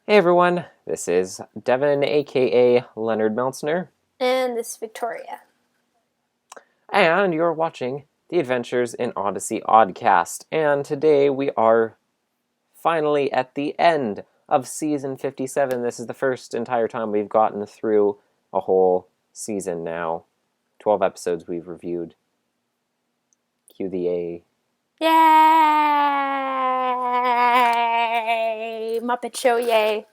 Hey everyone, this is Devin, aka Leonard Meltzner, And this is Victoria. and you're watching The Adventures in Odyssey Oddcast. And today we are finally at the end of season 57. This is the first entire time we've gotten through a whole season now. 12 episodes we've reviewed. Cue the A. Yay! Muppet Show, yay.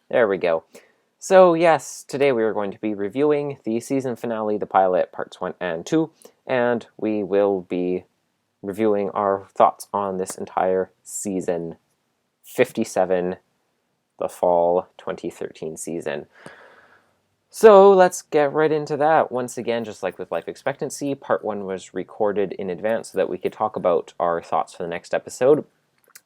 There we go. So yes, today we are going to be reviewing the season finale, the pilot, parts 1 and 2, and we will be reviewing our thoughts on this entire season 57, the fall 2013 season. So let's get right into that. Once again, just like with life expectancy, part 1 was recorded in advance so that we could talk about our thoughts for the next episode.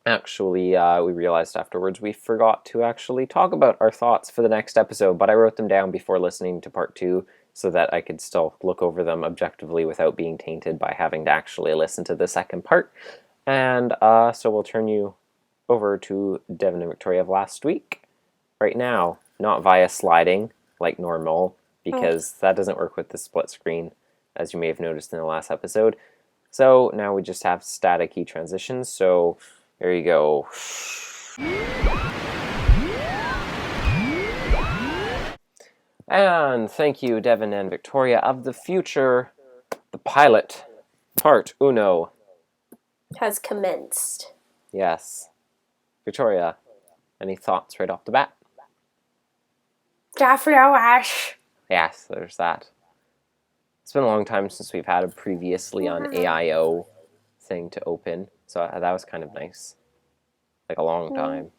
Actually, we realized afterwards we forgot to actually talk about our thoughts for the next episode, but I wrote them down before listening to part 2 so that I could still look over them objectively without being tainted by having to actually listen to the second part. And so we'll turn you over to Devin and Victoria of last week. Right now, not via sliding like normal, because that doesn't work with the split screen, as you may have noticed in the last episode. So now we just have static-y transitions, so there you go. And thank you, Devin and Victoria of the future. The pilot, part uno. Has commenced. Yes. Victoria, any thoughts right off the bat? Joffrey Ash. Yes, there's that. It's been a long time since we've had a previously on AIOO thing to open, so that was kind of nice. Like a long time.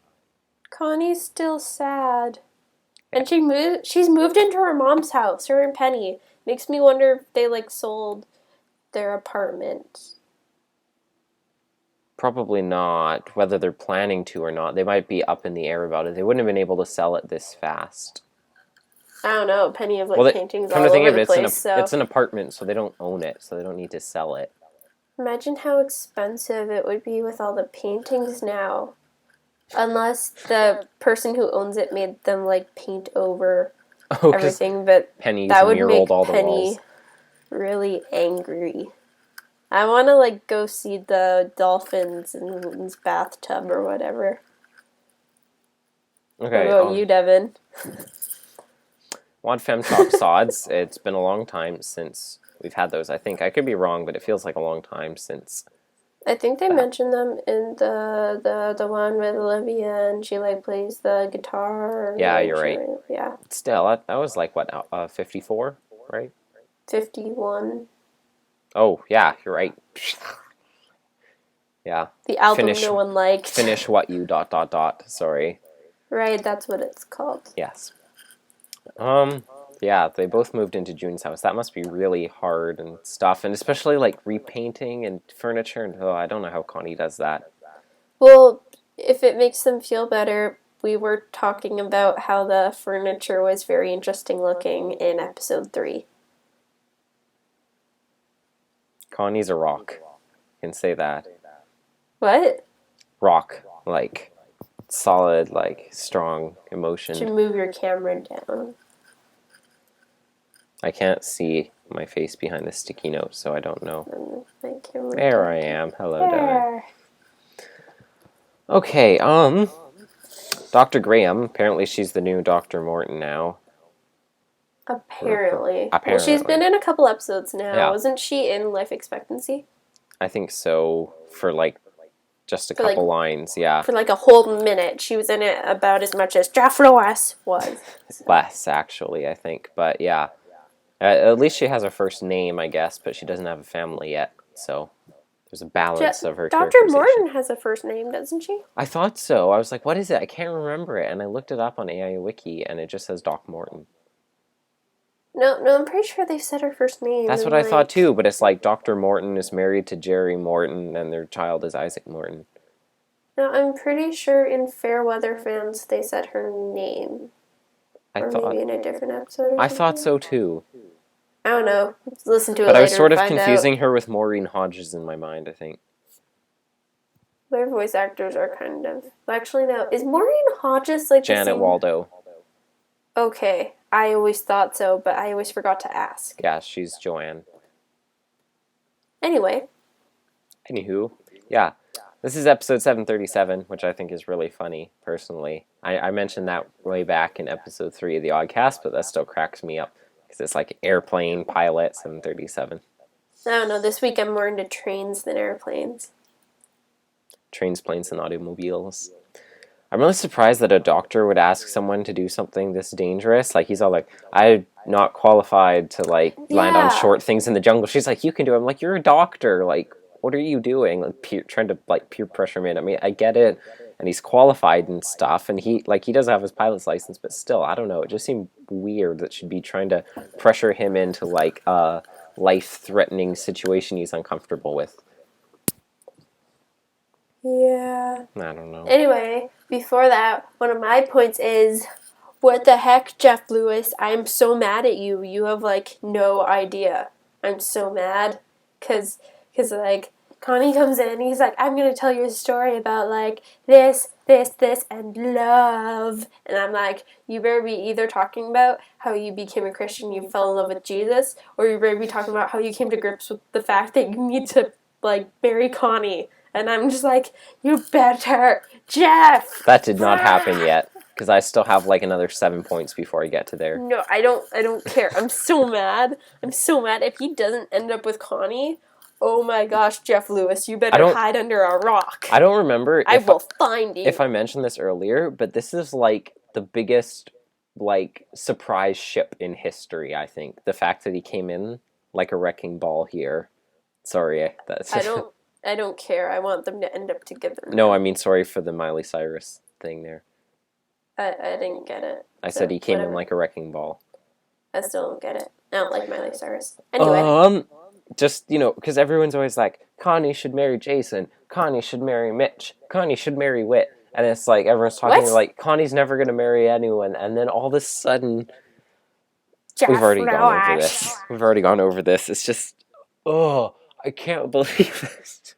Connie's still sad. And she's moved into her mom's house, her and Penny. Makes me wonder if they sold their apartment. Probably not. Whether they're planning to or not, they might be up in the air about it. They wouldn't have been able to sell it this fast. I don't know. Penny have paintings all come to think over of it, the place. it's an apartment, so they don't own it, so they don't need to sell it. Imagine how expensive it would be with all the paintings now. Unless the person who owns it made them paint over everything, but Penny's that would muraled make all the Penny walls. really angry. I want to go see the dolphins in Newton's bathtub or whatever. Okay. What about you, Devin? Wad Fem Talk Sods. It's been a long time since we've had those. I think I could be wrong, but it feels like a long time since. I think they mentioned them in the one with Olivia, and she plays the guitar. Yeah, you're right. Yeah. Still, that was 54, right? 51. Oh, yeah, you're right. Yeah. The album no one liked. Finish what you ... Sorry. Right, that's what it's called. Yes. Yeah, they both moved into June's house. That must be really hard and stuff, and especially repainting and furniture. And I don't know how Connie does that. Well, if it makes them feel better, we were talking about how the furniture was very interesting looking in episode 3. Connie's a rock. Can say that. What? Rock, solid, strong emotion. You should move your camera down. I can't see my face behind the sticky note, so I don't know. There down. I am. Hello, Devin. Okay, Dr. Graham, apparently she's the new Dr. Morton now. Apparently. Well, she's been in a couple episodes now. Yeah. Wasn't she in Life Expectancy? I think so, for just a couple lines, yeah. For a whole minute. She was in it about as much as Joffrey was. Less, actually, I think, but yeah. At least she has her first name, I guess, but she doesn't have a family yet, so there's a balance of her Dr. Morton has a first name, doesn't she? I thought so. I was like, what is it? I can't remember it, and I looked it up on AIOO Wiki, and it just says Doc Morton. No, I'm pretty sure they said her first name. That's what I thought too, but it's Dr. Morton is married to Jerry Morton, and their child is Isaac Morton. No, I'm pretty sure in Fairweather Fans they said her name. Maybe in a different episode. I thought so too. I don't know. Let's listen to it later. But I was sort of confusing her with Maureen Hodges in my mind, I think. Their voice actors are kind of... Actually, no. Is Maureen Hodges like Janet the same... Waldo. Okay. I always thought so, but I always forgot to ask. Yeah, she's Joanne. Anyway. Anywho, yeah. This is episode 737, which I think is really funny, personally. I mentioned that way back in episode 3 of the Oddcast, but that still cracks me up. Because it's like airplane, pilot, 737. I don't know. This week I'm more into trains than airplanes. Trains, planes, and automobiles. I'm really surprised that a doctor would ask someone to do something this dangerous. Like, he's all like, I'm not qualified to, like, land on short things in the jungle. She's like, you can do it. I'm like, you're a doctor. Like, what are you doing? Like, trying to, like, peer pressure me. I mean, I get it. And he's qualified and stuff. And he does have his pilot's license. But still, I don't know. It just seemed weird that she'd be trying to pressure him into, like, a life-threatening situation he's uncomfortable with. Yeah. I don't know. Anyway, before that, one of my points is, what the heck, Jeff Lewis? I'm so mad at you. You have, like, no idea. I'm so mad. Because like, Connie comes in and he's like, I'm going to tell you a story about, like, this, and love. And I'm like, you better be either talking about how you became a Christian, you fell in love with Jesus, or you better be talking about how you came to grips with the fact that you need to, like, marry Connie. And I'm just like, you better, Jeff! That did not happen yet, because I still have, like, another 7 points before I get to there. No, I don't care. I'm so mad. I'm so mad. If he doesn't end up with Connie, oh my gosh, Jeff Lewis, you better hide under a rock. I don't remember I will find you. If I mentioned this earlier, but this is, like, the biggest, like, surprise ship in history, I think. The fact that he came in like a wrecking ball here. Sorry, that's... I don't care. I want them to end up together. No, I mean, sorry for the Miley Cyrus thing there. I didn't get it. I said he came in like a wrecking ball. I still don't get it. I don't like Miley Cyrus. Anyway. Just, because everyone's always like, Connie should marry Jason. Connie should marry Mitch. Connie should marry Whit. And it's like, everyone's talking like, Connie's never going to marry anyone. And then all of a sudden, we've already gone over this. It's just, I can't believe this.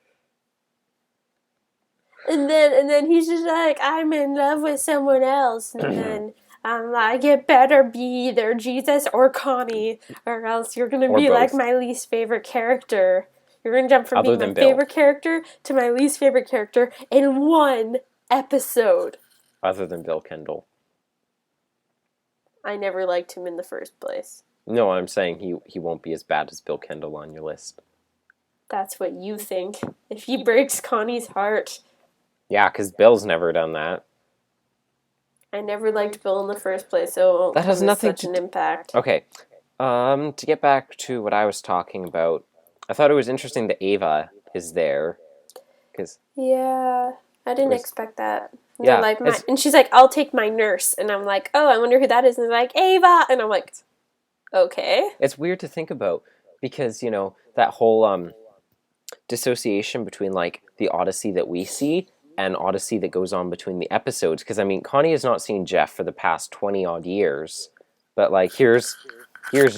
And then he's just like, I'm in love with someone else. And then I'm like, it better be either Jesus or Connie, or else you're going to be both. Like my least favorite character. You're going to jump from being my favorite character to my least favorite character in one episode. Other than Bill Kendall. I never liked him in the first place. No, I'm saying he won't be as bad as Bill Kendall on your list. That's what you think. If he breaks Connie's heart... Yeah, because Bill's never done that. I never liked Bill in the first place, so that has nothing such an impact. Okay, to get back to what I was talking about, I thought it was interesting that Ava is there, because yeah, I didn't expect that. Yeah, like and she's like, "I'll take my nurse," and I'm like, "Oh, I wonder who that is." And they're like, "Ava," and I'm like, "Okay." It's weird to think about because that whole dissociation between like the Odyssey that we see. And Odyssey that goes on between the episodes. Because, I mean, Connie has not seen Jeff for the past 20-odd years. But, like, here's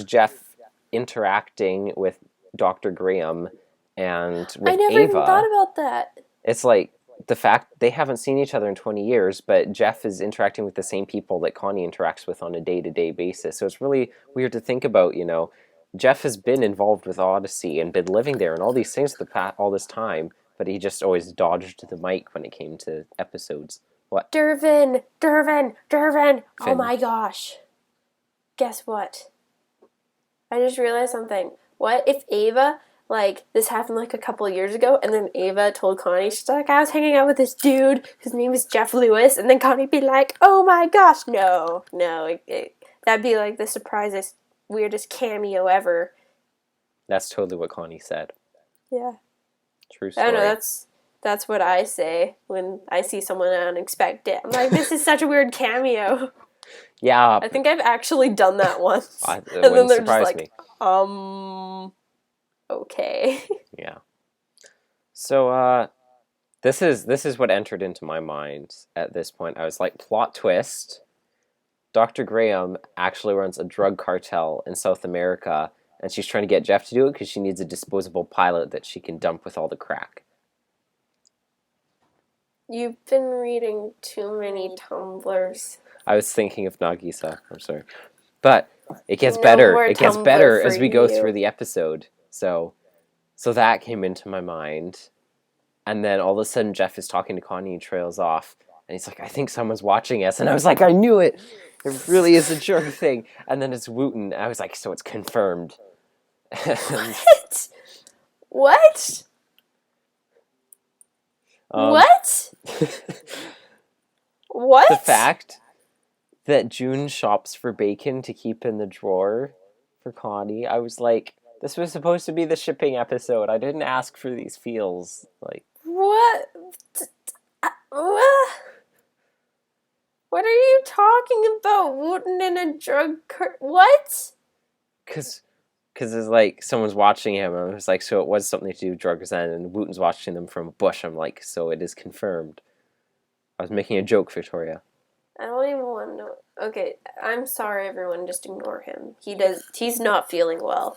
Jeff interacting with Dr. Graham and with Ava. I never even thought about that. It's like, the fact they haven't seen each other in 20 years, but Jeff is interacting with the same people that Connie interacts with on a day-to-day basis. So it's really weird to think about, Jeff has been involved with Odyssey and been living there and all these things all this time. But he just always dodged the mic when it came to episodes. What? Dervin! Finn. Oh my gosh. Guess what? I just realized something. What if Ava, this happened a couple of years ago, and then Ava told Connie, she's like, I was hanging out with this dude whose name is Jeff Lewis, and then Connie'd be like, oh my gosh, no. That'd be the surprisest, weirdest cameo ever. That's totally what Connie said. Yeah. True story. I don't know, that's what I say when I see someone unexpected. I'm like, this is such a weird cameo. Yeah. I think I've actually done that once. It wouldn't surprise me. Okay. Yeah. So, this is what entered into my mind at this point. I was like, plot twist. Dr. Graham actually runs a drug cartel in South America, and she's trying to get Jeff to do it because she needs a disposable pilot that she can dump with all the crack. You've been reading too many Tumblrs. I was thinking of Nagisa. I'm sorry. But it gets No better. more It gets Tumblr better for as we go you. through the episode. So that came into my mind. And then all of a sudden Jeff is talking to Connie and trails off. And he's like, I think someone's watching us. And I was like, I knew it. It really is a drug thing. And then it's Wooten. I was like, so it's confirmed. What? What? What? What? The fact that June shops for bacon to keep in the drawer for Connie, I was like, this was supposed to be the shipping episode. I didn't ask for these feels. Like, what? What are you talking about? Wooten in a drug what? Because it's like someone's watching him. I was like, so it was something to do with drugs then, and Wooten's watching them from a bush. I'm like, so it is confirmed. I was making a joke, Victoria. I don't even want to know. Okay, I'm sorry, everyone. Just ignore him. He's not feeling well.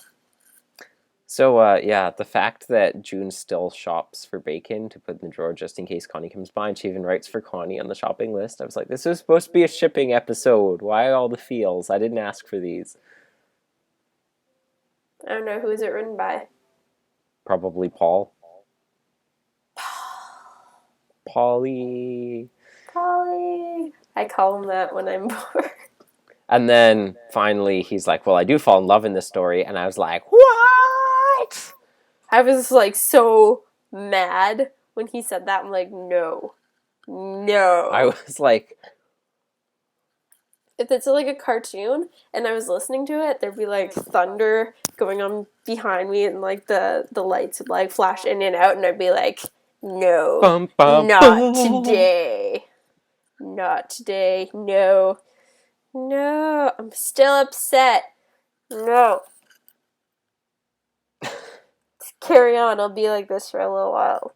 So, yeah, the fact that June still shops for bacon to put in the drawer just in case Connie comes by, and she even writes for Connie on the shopping list. I was like, this was supposed to be a shipping episode. Why all the feels? I didn't ask for these. I don't know. Who is it written by? Probably Paul. Polly. I call him that when I'm bored. And then finally he's like, well, I do fall in love in this story. And I was like, what? I was like so mad when he said that. I'm like, no. I was like, if it's like a cartoon and I was listening to it, there'd be like thunder going on behind me and like the lights would like flash in and out and I'd be like, no, not today. Not today. No. No. I'm still upset. No. Carry on. I'll be like this for a little while.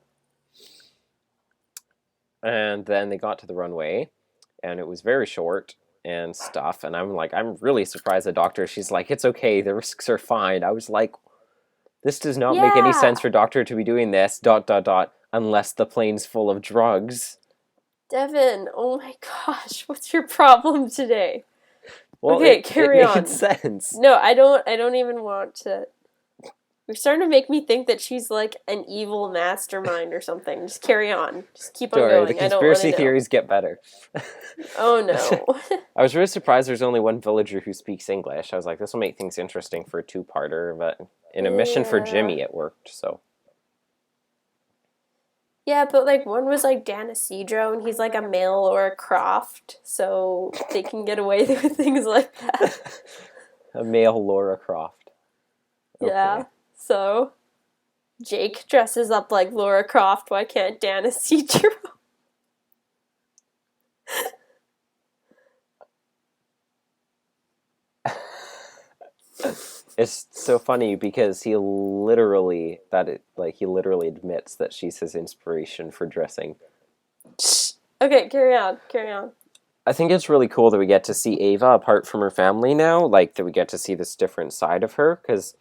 And then they got to the runway and it was very short and stuff. And I'm like, I'm really surprised the doctor, she's like, it's okay. The risks are fine. I was like, this does not make any sense for Doctor to be doing this, ... unless the plane's full of drugs. Devin, oh my gosh, what's your problem today? Well, okay, carry on. It made sense. No, I don't even want to. You're starting to make me think that she's like an evil mastermind or something. Just carry on. Just keep on going. The conspiracy theories get better. Oh no. I was really surprised there's only one villager who speaks English. I was like, this will make things interesting for a two-parter, but in a mission for Jimmy, it worked, so. Yeah, but like one was like Dan Isidro, and he's like a male Laura Croft, so they can get away with things like that. A male Laura Croft. Okay. Yeah, so Jake dresses up like Laura Croft. Why can't Dan Isidro? It's so funny because he literally admits that she's his inspiration for dressing. Okay, carry on. I think it's really cool that we get to see Ava apart from her family now, like that we get to see this different side of her, because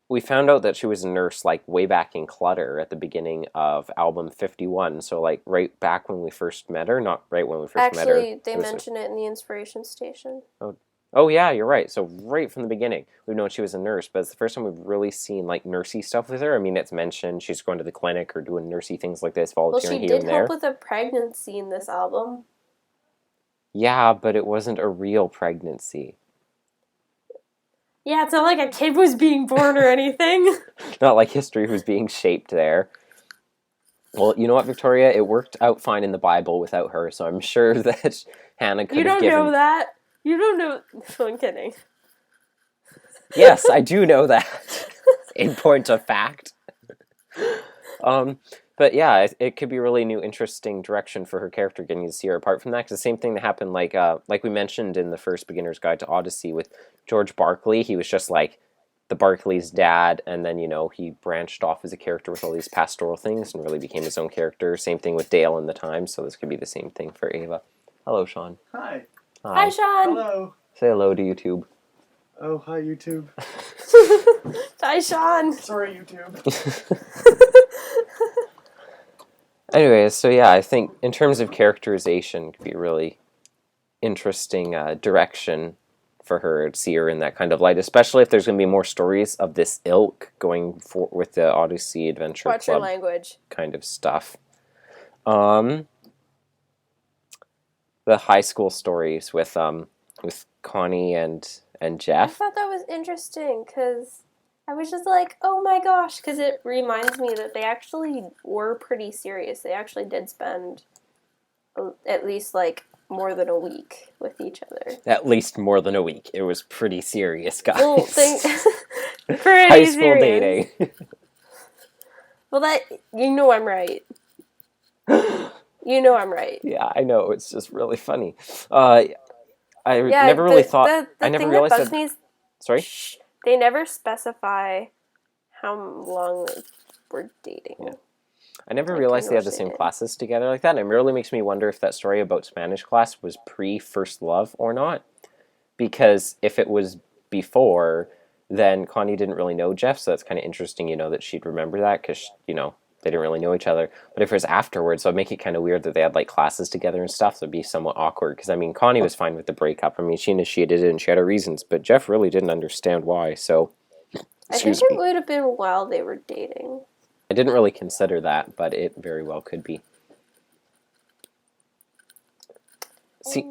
we found out that she was a nurse like way back in Clutter at the beginning of album 51, so like right back when we first met her, not right when we first met her. Actually, they mention it in the Inspiration Station. Oh yeah, you're right. So right from the beginning, we've known she was a nurse, but it's the first time we've really seen like nursey stuff with her. I mean, it's mentioned she's going to the clinic or doing nursey things like this, volunteering here and there. Well, she did help with a pregnancy in this album. Yeah, but it wasn't a real pregnancy. Yeah, it's not like a kid was being born or anything. Not like history was being shaped there. Well, you know what, Victoria? It worked out fine in the Bible without her, so I'm sure that Hannah could have given... You don't know that? You don't know... No, I'm kidding. Yes, I do know that. In point of fact. But yeah, it could be a really new, interesting direction for her character getting to see her. Apart from that, because the same thing that happened, like we mentioned in the first Beginner's Guide to Odyssey with George Barclay. He was just like the Barclay's dad, and then, you know, he branched off as a character with all these pastoral things and really became his own character. Same thing with Dale in the Times, so this could be the same thing for Ava. Hello, Sean. Hi. Hi, Sean. Hello. Say hello to YouTube. Oh, hi, YouTube. Hi, Sean. Sorry, YouTube. Anyways, so yeah, I think in terms of characterization, it could be a really interesting direction for her to see her in that kind of light, especially if there's going to be more stories of this ilk going for with the Odyssey Adventure Watch your Club language. kind of stuff. The high school stories with Connie and I Jeff. thought that was interesting because I was just like, oh my gosh, because it reminds me that they actually were pretty serious. They actually did spend at least like more than a week with each other. At least more than a week. It was pretty serious, guys. Well, pretty high school serious. dating. Well, I'm right. You know I'm right. Yeah, I know. It's just really funny. I never really thought. I never realized that. Me is, sorry. They never specify how long we're dating. Yeah. I never realized they had the same classes together like that. And it really makes me wonder if that story about Spanish class was pre-first love or not. Because if it was before, then Connie didn't really know Jeff, so that's kind of interesting, that she'd remember that because, they didn't really know each other. But if it was afterwards, so it'd make it kind of weird that they had, like, classes together and stuff, so it'd be somewhat awkward. Because, Connie was fine with the breakup. She initiated it and she had her reasons, but Jeff really didn't understand why, so... I think it would have been while they were dating. I didn't really consider that, but it very well could be. See,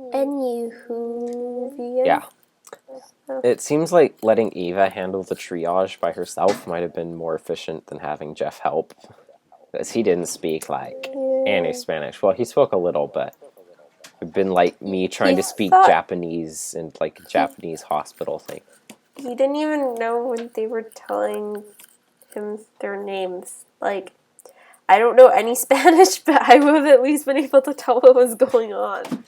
yeah. It seems like letting Eva handle the triage by herself might have been more efficient than having Jeff help. Because he didn't speak, any Spanish. Well, he spoke a little, but it'd been like me trying to speak Japanese in, a Japanese hospital thing. He didn't even know when they were telling him their names. I don't know any Spanish, but I would have at least been able to tell what was going on.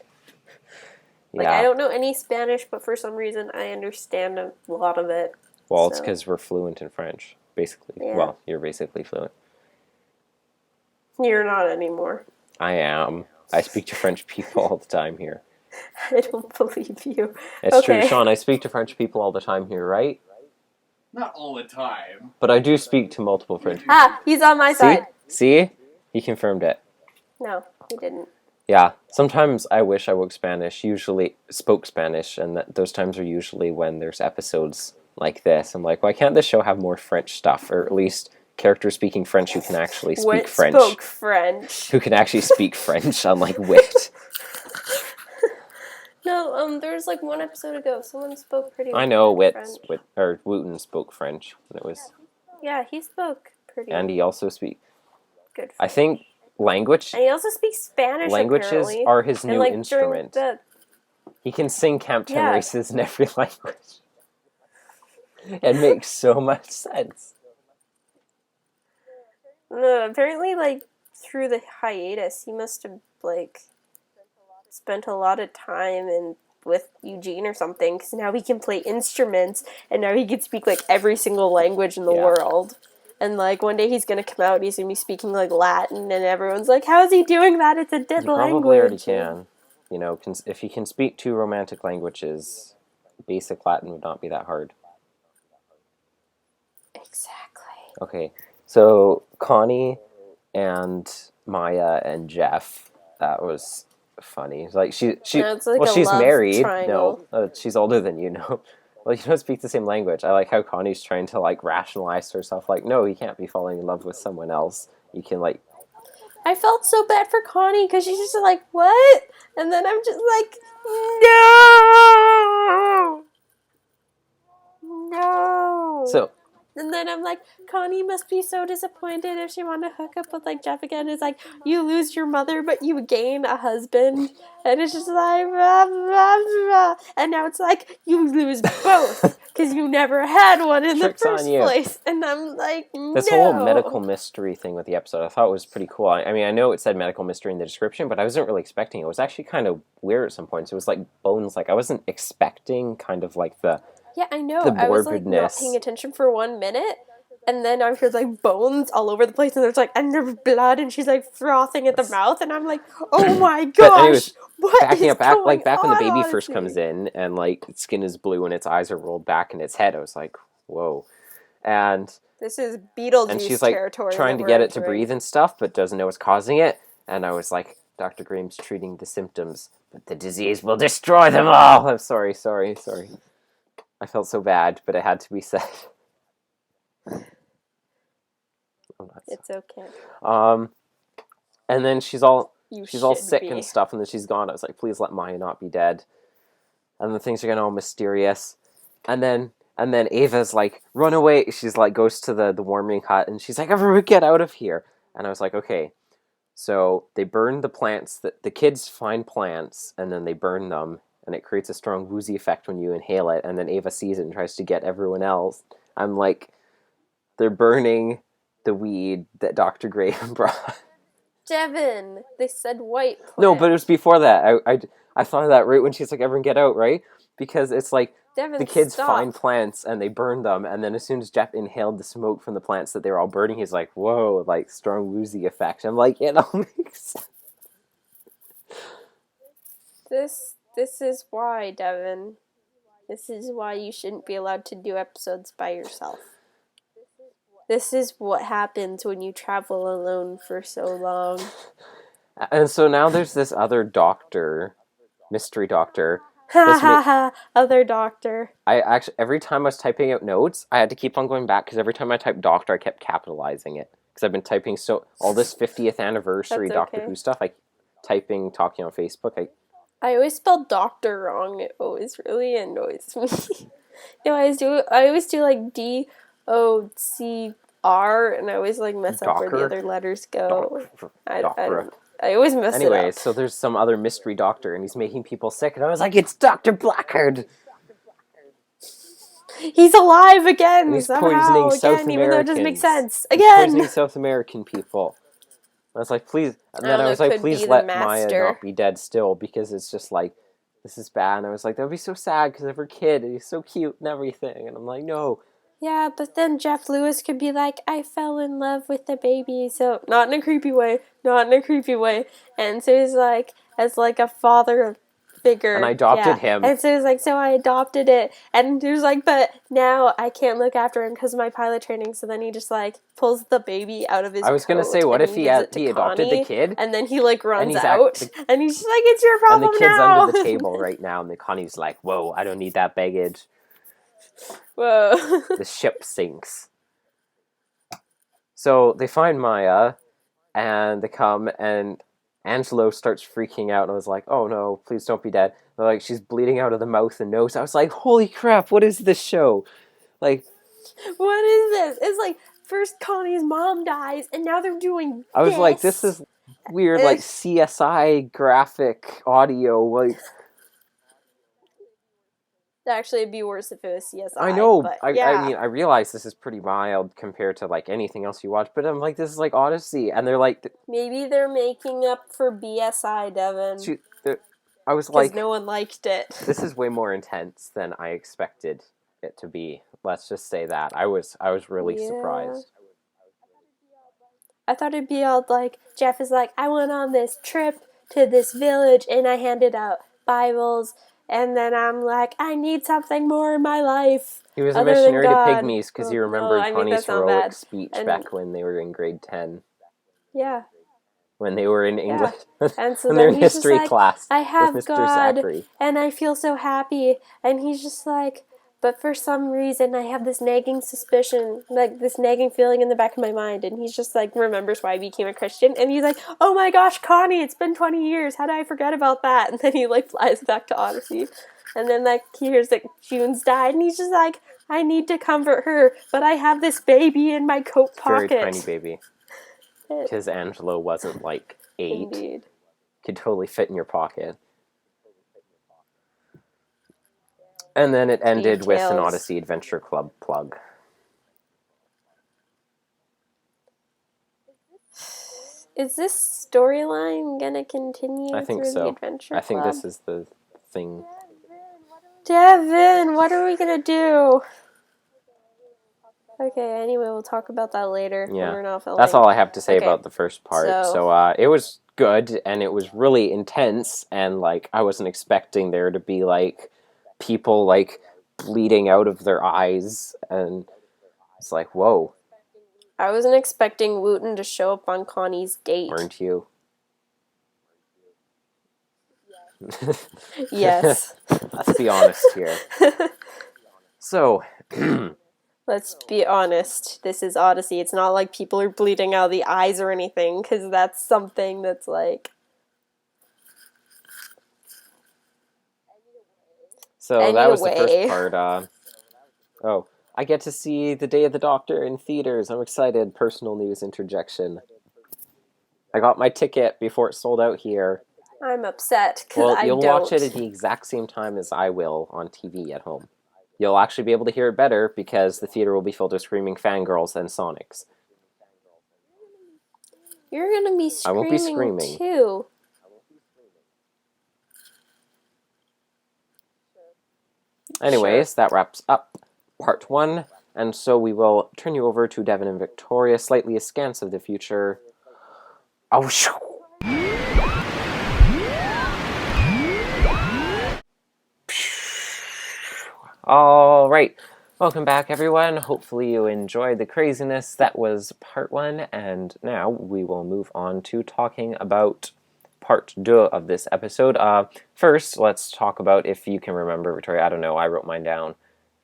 Yeah. I don't know any Spanish, but for some reason I understand a lot of it. Well, it's because we're fluent in French, basically. Yeah. Well, you're basically fluent. You're not anymore. I am. I speak to French people all the time here. I don't believe you. It's true, Sean. I speak to French people all the time here, right? Not all the time. But I do speak to multiple French people. He's on my side. See? He confirmed it. No, he didn't. Yeah. Sometimes I wish I spoke Spanish, and those times are usually when there's episodes like this. I'm like, why can't this show have more French stuff? Or at least characters speaking French who can actually speak French. Spoke French. Who can actually speak French, unlike Wit. No, there was one episode ago. Someone spoke pretty. I know Wooten spoke French when it was. Yeah, he spoke pretty. And he also speaks. Good. I think language. And he also speaks Spanish. Languages apparently. are his new instrument. He can sing Camp 10 Races in every language. It makes so much sense. No, apparently, through the hiatus, he must have spent a lot of time with Eugene or something, because now he can play instruments, and now he can speak every single language in the world. And one day he's gonna come out and he's gonna be speaking Latin, and everyone's like, "How is he doing that? It's a dead language." Probably already can. If he can speak 2 romantic languages, basic Latin would not be that hard. Exactly. Okay, so Connie and Maya and Jeff, that was funny. She's married. Triangle. No, she's older than you. No. Well, you don't speak the same language. I like how Connie's trying to rationalize to herself, no, he can't be falling in love with someone else. You can I felt so bad for Connie because she's just what? And then I'm just no. So. And then I'm Connie must be so disappointed if she want to hook up with Jeff again. It's you lose your mother, but you gain a husband, and it's just blah, blah, blah. And now it's you lose both because you never had one in the first place. And I'm no. This whole medical mystery thing with the episode, I thought was pretty cool. I know it said medical mystery in the description, but I wasn't really expecting it. It was actually kind of weird at some points. It was bones. I wasn't expecting kind of the. Yeah, I know. The I was morbidness. Not paying attention for 1 minute, and then I heard bones all over the place, and there's and there's blood, and she's frothing at the mouth, and I'm oh my gosh, but anyways, what backing is up back going back when the baby on, first comes in, and its skin is blue and its eyes are rolled back in its head, I was whoa, and This is Beetlejuice and she's like territory. trying to get it to breathe and stuff, but doesn't know what's causing it. And I was like, Dr. Graham's treating the symptoms, but the disease will destroy them all. I'm sorry. I felt so bad, but it had to be said. It's okay. And then she's all sick be. and stuff, and then she's gone. I was like, please let Maya not be dead. And then things are getting all mysterious. And then Ava's like, run away. She's like, goes to the warming hut, and she's like, everyone get out of here. And I was like, okay. So they burn the plants. The kids find plants, and then they burn them, and it creates a strong woozy effect when you inhale it, and then Ava sees it and tries to get everyone else. I'm like, they're burning the weed that Dr. Graham brought. Devin, they said white plant. No, but it was before that. I thought of that right when she's like, everyone get out, right? Because it's like, Devin, the kids stop. find plants and they burn them, and then as soon as Jeff inhaled the smoke from the plants that they were all burning, he's like, whoa, like, strong woozy effect. I'm like, it all makes sense. This is why, Devin. This is why you shouldn't be allowed to do episodes by yourself. This is what happens when you travel alone for so long. And so now there's this other doctor, mystery doctor. Ha ha ha, other doctor. I actually, every time I was typing out notes, I had to keep on going back, because every time I typed doctor, I kept capitalizing it. Because I've been typing all this 50th anniversary Doctor Who stuff, talking on Facebook. I always spell doctor wrong. It always really annoys me. I always do like D-O-C-R, and I always like mess up where the other letters go. I always mess it up. Anyway, so there's some other mystery doctor, and he's making people sick, and I was like, it's Dr. Blackguard! He's alive again! And he's somehow, poisoning again, South Americans. Even though it doesn't make sense. He's Again! poisoning South American people. I was like, please, and then I was like, please let Maya not be dead still, because it's just like, this is bad. And I was like, that would be so sad, because of her kid, and he's so cute and everything. And I'm like, no. Yeah, but then Jeff Lewis could be like, I fell in love with the baby, so, not in a creepy way. And so he's like, as like a father figure. And I adopted him. And so he's like, so I adopted it. And he was like, but now I can't look after him because of my pilot training. So then he just like pulls the baby out of his I was going to say, what if he adopted the kid? And then he like runs out. And he's just like, it's your problem now. And the kid's under the table right now. And the Connie's like, whoa, I don't need that baggage. Whoa. The ship sinks. So they find Maya, and they come, and Angelo starts freaking out, and I was like, oh no, please don't be dead. They're like, she's bleeding out of the mouth and nose. I was like, holy crap, what is this show? Like, what is this? It's like, first Connie's mom dies, and now they're doing I was like, this is weird, like CSI graphic audio, like... Actually, it'd be worse if it was CSI. I know. But, I mean, I realize this is pretty mild compared to like anything else you watch, but I'm like, this is like Odyssey, and they're like, maybe they're making up for BSI, Devin. I was like, no one liked it. This is way more intense than I expected it to be. Let's just say that I was really surprised. I thought it'd be all like Jeff is like, I went on this trip to this village and I handed out Bibles. And then I'm like, I need something more in my life. He was a missionary to pygmies because he remembered Connie's heroic speech back when they were in grade 10. Yeah. When they were in English. And so when then they're in he's history just like, class. I have with Mr. God, Zachary. and I feel so happy. And he's just like, but for some reason I have this nagging suspicion, like this nagging feeling in the back of my mind. And he's just like, remembers why I became a Christian. And he's like, oh my gosh, Connie, it's been 20 years. How did I forget about that? And then he like flies back to Odyssey. And then, like, he hears that June's died, and he's just like, I need to comfort her, but I have this baby in my coat pocket. Very tiny baby. Because Angelo wasn't, like, 8. Indeed. Could totally fit in your pocket. And then it ended with an Odyssey Adventure Club plug. Is this storyline gonna continue I think through so. the Adventure Club? I think this is the thing. Devin, what are we gonna do? Okay, anyway, we'll talk about that later when we're not filming. That's all I have to say about the first part. So it was good, and it was really intense, and, like, I wasn't expecting there to be, like, people, like, bleeding out of their eyes, and it's like, whoa. I wasn't expecting Wooten to show up on Connie's date. Weren't you? Yes. Let's be honest here. So, Let's be honest. This is Odyssey. It's not like people are bleeding out of the eyes or anything, because that's something that's like... So that was the first part. Oh, I get to see The Day of the Doctor in theaters. I'm excited. Personal news interjection. I got my ticket before it sold out here. I'm upset, because Well, I you'll don't. watch it at the exact same time as I will on TV at home. You'll actually be able to hear it better because the theater will be filled with screaming fangirls and Sonics. You're gonna be screaming, I won't be screaming. too. Anyways, that wraps up part 1, and so we will turn you over to Devin and Victoria, slightly askance of the future. Oh, shoo! All right, welcome back, everyone. Hopefully you enjoyed the craziness. That was part 1, and now we will move on to talking about part 2 of this episode. First, let's talk about, if you can remember, Victoria, I don't know, I wrote mine down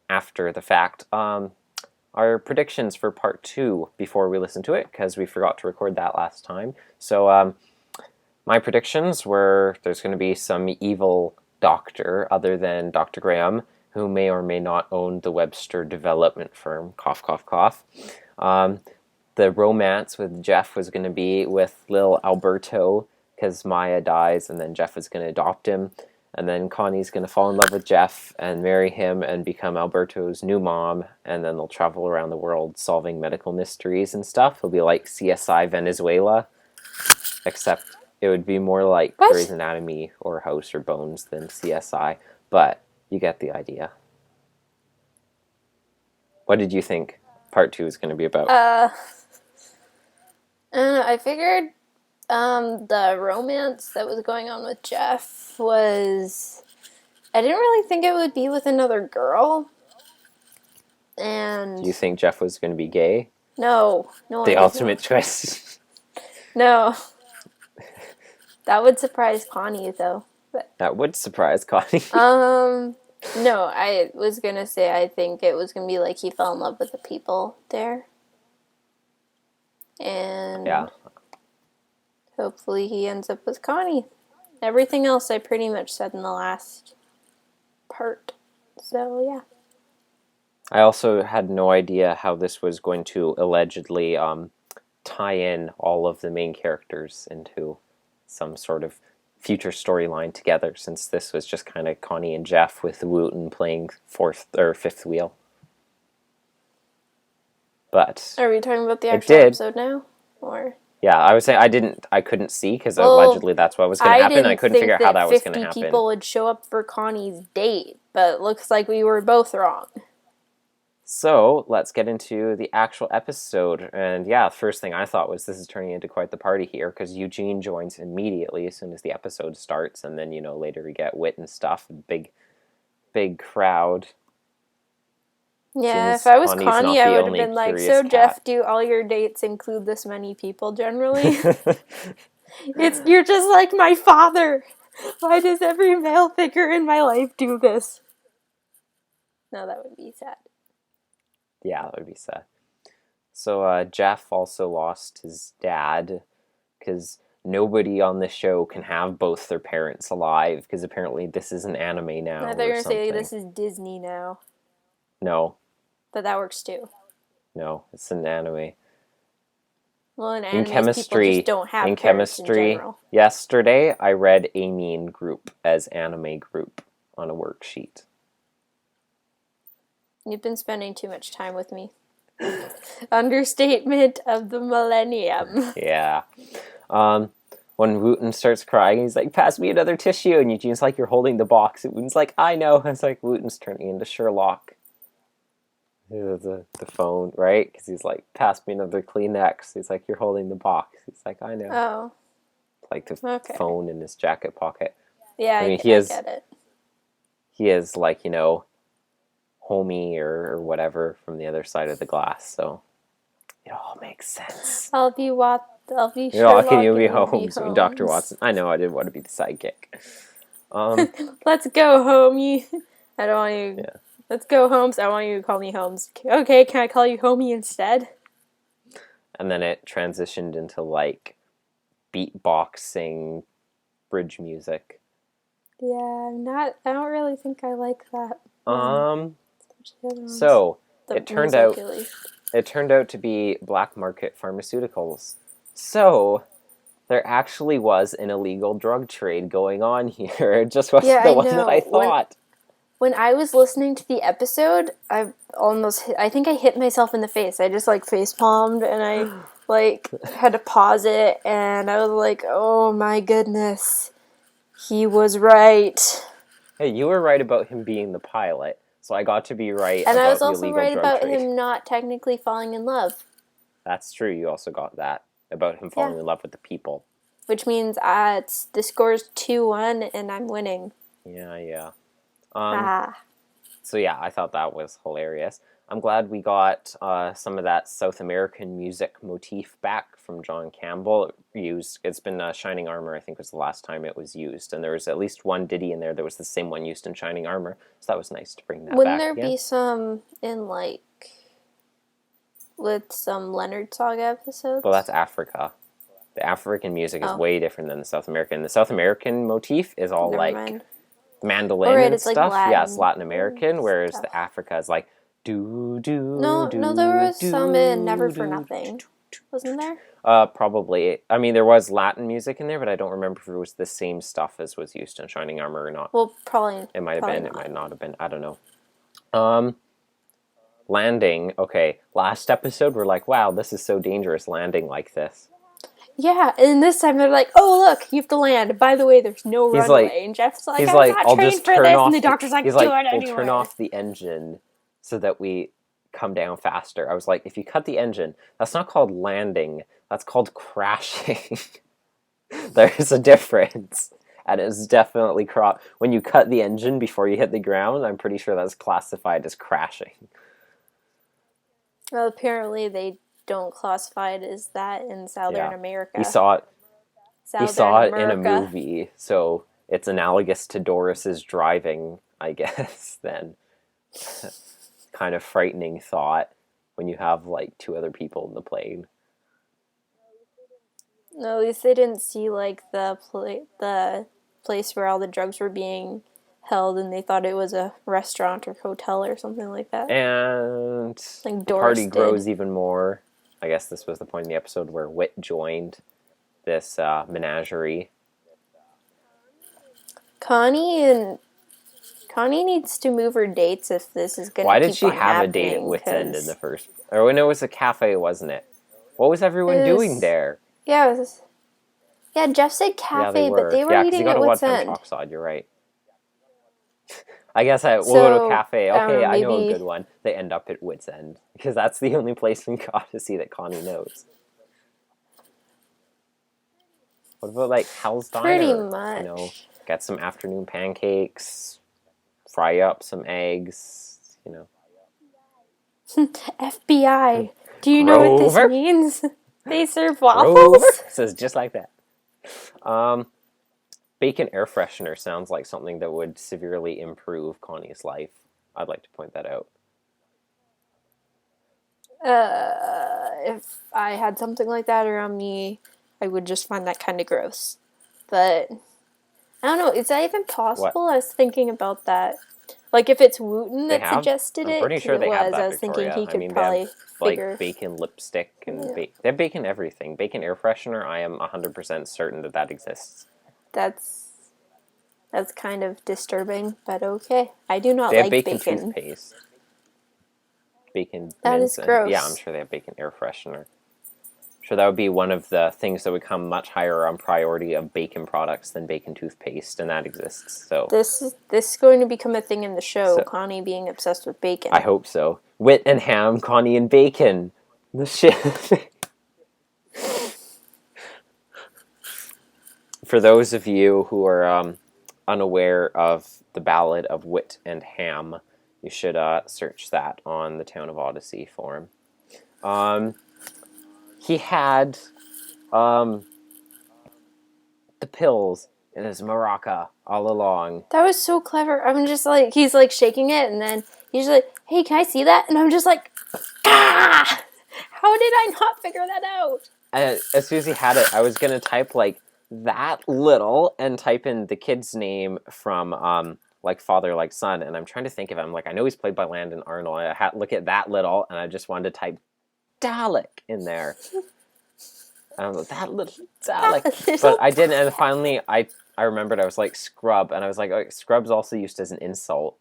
after the fact, our predictions for part 2 before we listen to it, because we forgot to record that last time. So, my predictions were there's going to be some evil doctor other than Dr. Graham, who may or may not own the Webster development firm. Cough, cough, cough. The romance with Jeff was going to be with Lil Alberto, because Maya dies, and then Jeff is going to adopt him, and then Connie's going to fall in love with Jeff and marry him and become Alberto's new mom, and then they'll travel around the world solving medical mysteries and stuff. It'll be like CSI Venezuela, except it would be more like Grey's Anatomy or House or Bones than CSI, but you get the idea. What did you think part 2 is going to be about? I figured the romance that was going on with Jeff was... I didn't really think it would be with another girl. And... Do you think Jeff was going to be gay? No. The ultimate twist. No. That would surprise Connie, though. But, that would surprise Connie. no, I was going to say I think it was going to be like he fell in love with the people there. And... yeah. Hopefully he ends up with Connie. Everything else I pretty much said in the last part. So, yeah. I also had no idea how this was going to allegedly tie in all of the main characters into some sort of future storyline together, since this was just kind of Connie and Jeff with Wooten playing fourth or fifth wheel. But are we talking about the actual episode now? Or... yeah, I was saying I couldn't see because allegedly that's what was going to happen. I couldn't figure out how that was going to happen. 50 people would show up for Connie's date, but looks like we were both wrong. So let's get into the actual episode. And yeah, the first thing I thought was this is turning into quite the party here, because Eugene joins immediately as soon as the episode starts, and then later we get Wit and stuff, big crowd. Yeah, if I was Connie, I would have been like, so cat. Jeff, do all your dates include this many people generally? You're just like my father. Why does every male figure in my life do this? No, that would be sad. Yeah, that would be sad. So Jeff also lost his dad, because nobody on the show can have both their parents alive, because apparently this is an anime now. I thought you were going to say this is Disney now. No. But that works too. No, it's an anime. Well, in chemistry, people just don't have parents in general. Yesterday I read Amine Group as anime group on a worksheet. You've been spending too much time with me. Understatement of the millennium. Yeah. When Wooten starts crying, he's like, pass me another tissue. And Eugene's like, you're holding the box. And Wooten's like, I know. It's like Wooten's turning into Sherlock. The phone, right? Because he's like, pass me another Kleenex. He's like, you're holding the box. He's like, I know. Oh. Like the phone in his jacket pocket. Yeah, I get it. He is like, homie or whatever from the other side of the glass. So It all makes sense. I'll be You're Sherlock all, can you and be you'll Holmes when Dr. Watson? I know, I didn't want to be the sidekick. Let's go, homie. I don't want you. Yeah. Let's go, Holmes. I want you to call me Holmes. Okay, can I call you homie instead? And then it transitioned into like beatboxing bridge music. Yeah, I don't really think I like that. So The it turned music, out at least. it turned out to be black market pharmaceuticals. So there actually was an illegal drug trade going on here. It just wasn't Yeah, the I one that I know. thought. When I was listening to the episode, I think I hit myself in the face. I just like face palmed and I like had to pause it and I was like, oh my goodness. He was right. Hey, you were right about him being the pilot, so I got to be right And I about was the also illegal right drug about trade. him not technically falling in love. That's true. You also got that about him falling in love with the people. Which means the score's 2-1 and I'm winning. Yeah. So yeah, I thought that was hilarious. I'm glad we got some of that South American music motif back from John Campbell. It's been Shining Armor, I think was the last time it was used, and there was at least one ditty in there that was the same one used in Shining Armor, so that was nice to bring that Wouldn't back there again. be some in like with some Leonard Saga episodes? Well, that's Africa. The African music is way different than the South American. The South American motif is all Never like mind. mandolin and it's like stuff. Yeah, it's Latin Latin American, whereas stuff. the Africa is like do do No, do. there was do, some in Never for do, Nothing. Wasn't there? Probably. I mean, there was Latin music in there, but I don't remember if it was the same stuff as was used in Shining Armor or not. Well, probably. It might have probably been. not. It might not have been. I don't know. Landing. Okay, last episode we're like, wow, this is so dangerous landing like this. Yeah, and this time they're like, "Oh look, you have to land. By the way, there's no He's runway." like- and Jeff's like, He's "I'm like, not I'll trained just for turn this," off. and the doctor's like, He's "Do like, it we'll anyway." turn off the engine so that we come down faster. I was like, if you cut the engine, that's not called landing. That's called crashing. There's a difference. And it's definitely when you cut the engine before you hit the ground, I'm pretty sure that's classified as crashing. Well, apparently they don't classify it as that in Southern America. We saw it. Southern We saw it in a America. movie, so it's analogous to Doris's driving, I guess. Then, kind of frightening thought when you have like two other people in the plane. No, at least they didn't see like the place where all the drugs were being held, and they thought it was a restaurant or hotel or something like that. And Like the Doris party did. grows even more. I guess this was the point in the episode where Whit joined this menagerie. Connie needs to move her dates if this is going to keep on Why did she have happening, a date at Wit's End in 'cause- the first? Or when it was a cafe, wasn't it? What was everyone doing there? Yeah, Jeff said cafe, but they were 'cause you eating go at to Wit's Wadfem End. Chalkside, you're right. I guess we'll go to a So, cafe. I don't Okay, know, I know a maybe- good one. They end up at Wit's End. Because that's the only place we got to see that Connie knows. What about like Hal's Diner? Pretty You much. know, get some afternoon pancakes, fry up some eggs, you know. FBI. Do you know what Grover? this means? They serve Rover waffles? says just like that. Bacon air freshener sounds like something that would severely improve Connie's life. I'd like to point that out. If I had something like that around me, I would just find that kind of gross. But I don't know. Is that even possible? What? I was thinking about that. Like if it's Wooten They that have? suggested I'm it, pretty 'cause sure it they have was. that, I was thinking Victoria. he I could mean, they probably have, like figure. bacon lipstick and Yeah. they have bacon everything. Bacon air freshener, I am 100% certain that exists. That's kind of disturbing, but okay. I do not They have like bacon bacon. toothpaste. Bacon That mints is and- gross. Yeah, I'm sure they have bacon air freshener. Sure, that would be one of the things that would come much higher on priority of bacon products than bacon toothpaste, and that exists. So This is going to become a thing in the show. So- Connie being obsessed with bacon. I hope so. Wit and ham, Connie and bacon. The shit. For those of you who are unaware of the Ballad of Wit and Ham, you should search that on the Town of Odyssey forum. he had the pills in his maraca all along. That was so clever. I'm just like, he's like shaking it, and then he's like, hey, can I see that? And I'm just like, ah! How did I not figure that out? And as soon as he had it, I was gonna type like that little and type in the kid's name from like Father Like Son, and I'm trying to think of him. Like, I know he's played by Landon Arnold. I had look at that little, and I just wanted to type Dalek in there. That little Dalek, but I didn't. And finally, I remembered I was like Scrub, and I was like, Scrub's also used as an insult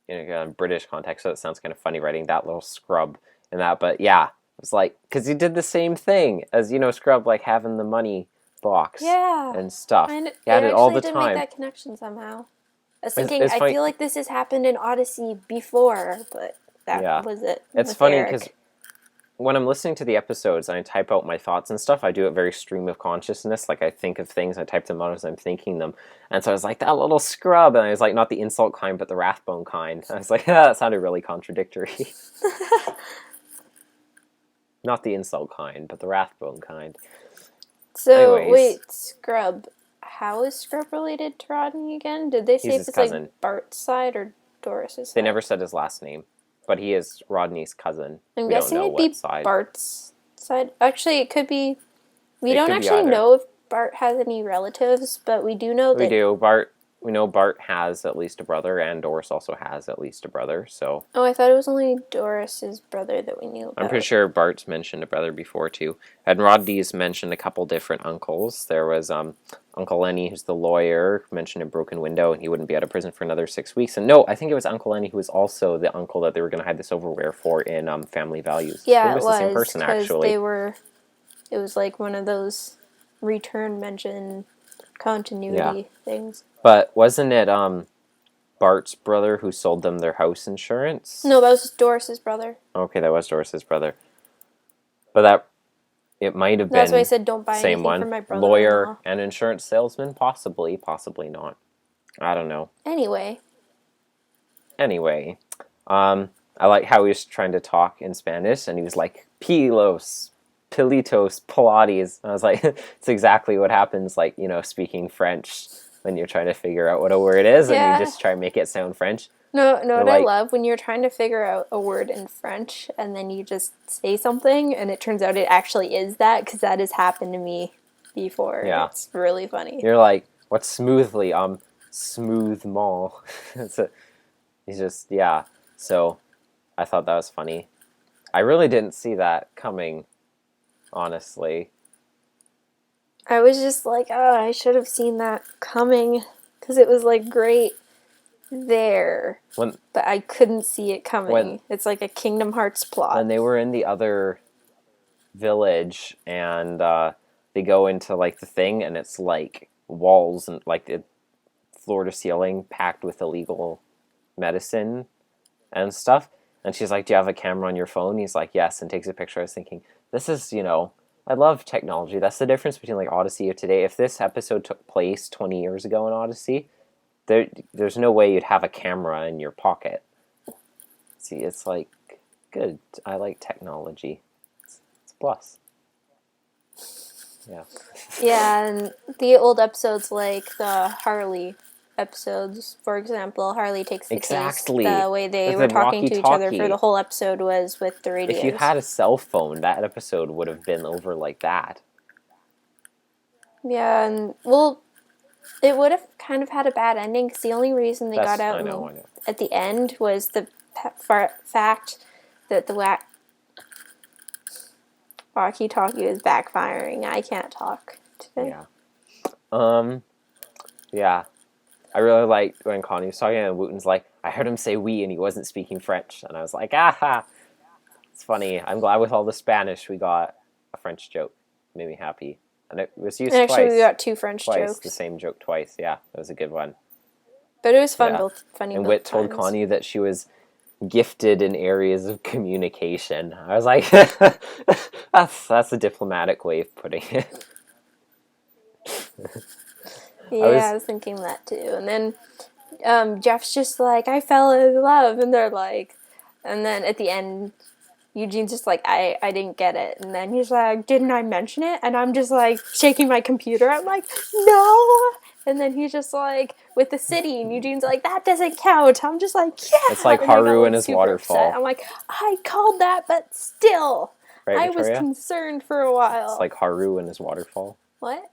in British context, so it sounds kind of funny writing that little Scrub in that. But yeah. It's like, because he did the same thing as, Scrub, like having the money box and stuff. He had it all the time. I did make that connection somehow. I was thinking, I feel like this has happened in Odyssey before, but that was it. It's funny because when I'm listening to the episodes and I type out my thoughts and stuff, I do it very stream of consciousness. Like, I think of things, I type them out as I'm thinking them. And so I was like, that little Scrub. And I was like, not the insult kind, but the Rathbone kind. I was like, that sounded really contradictory. Not the insult kind, but the Rathbone kind. So, Anyways. wait, Scrub. How is Scrub related to Rodney again? Did they say if it's cousin. like Bart's side or Doris's side? They never said his last name, but he is Rodney's cousin. I'm guessing it'd be side. Bart's side. Actually, it could be... We don't actually know if Bart has any relatives, but we do know that... We do. We know Bart has at least a brother, and Doris also has at least a brother, so... Oh, I thought it was only Doris's brother that we knew about. I'm pretty sure Bart's mentioned a brother before, too. And Rodney's mentioned a couple different uncles. There was Uncle Lenny, who's the lawyer, mentioned a broken window, and he wouldn't be out of prison for another 6 weeks. And no, I think it was Uncle Lenny who was also the uncle that they were going to hide the silverware for in Family Values. Yeah, it was the same person, actually. It was like one of those return mention continuity things. But wasn't it Bart's brother who sold them their house insurance? No, that was Doris's brother. Okay, that was Doris's brother. But it might have been... That's why I said don't buy anything from my brother-in-law. Lawyer and insurance salesman? Possibly not. I don't know. Anyway. I like how he was trying to talk in Spanish, and he was like, Pilos, Pilitos, Pilates. And I was like, it's exactly what happens, like, speaking French when you're trying to figure out what a word is, and you just try and make it sound French. No, what I love when you're trying to figure out a word in French, and then you just say something, and it turns out it actually is that, because that has happened to me before. Yeah. It's really funny. You're like, what's smoothly? Smooth mall. He's just, So, I thought that was funny. I really didn't see that coming, honestly. I was just like, oh, I should have seen that coming, because it was, like, great there, but I couldn't see it coming. It's like a Kingdom Hearts plot. When they were in the other village, and they go into, like, the thing, and it's, like, walls, and, like, the floor to ceiling packed with illegal medicine and stuff, and she's like, do you have a camera on your phone? He's like, yes, and takes a picture. I was thinking, this is, I love technology. That's the difference between, like, Odyssey of today. If this episode took place 20 years ago in Odyssey, there's no way you'd have a camera in your pocket. See, it's like, good. I like technology. It's a plus. Yeah. Yeah, and the old episodes, like the Harley episodes, for example, Harley takes the case. The way they were talking to each other for the whole episode was with the radios. If you had a cell phone, that episode would have been over like that. Yeah, and, well, it would have kind of had a bad ending, because the only reason they got out at the end was the fact that the walkie-talkie was backfiring. I can't talk today. Yeah. I really liked when Connie was talking, and Wooten's like, I heard him say we, and he wasn't speaking French. And I was like, aha! It's funny. I'm glad with all the Spanish we got a French joke. It made me happy. And it was used twice. Actually, we got two French jokes. The same joke twice. Yeah, it was a good one. But it was fun, both funny and both Whit times. told Connie that she was gifted in areas of communication. I was like, that's a diplomatic way of putting it. I was thinking that too. And then Jeff's just like, I fell in love. And they're like, and then at the end, Eugene's just like, I didn't get it. And then he's like, didn't I mention it? And I'm just like shaking my computer. I'm like, no. And then he's just like, with the city. And Eugene's like, that doesn't count. I'm just like, yeah. It's like And I got, Haru like, and his super waterfall. upset. I'm like, I called that, but still. Right, I was Victoria? concerned for a while. It's like Haru and his waterfall. What?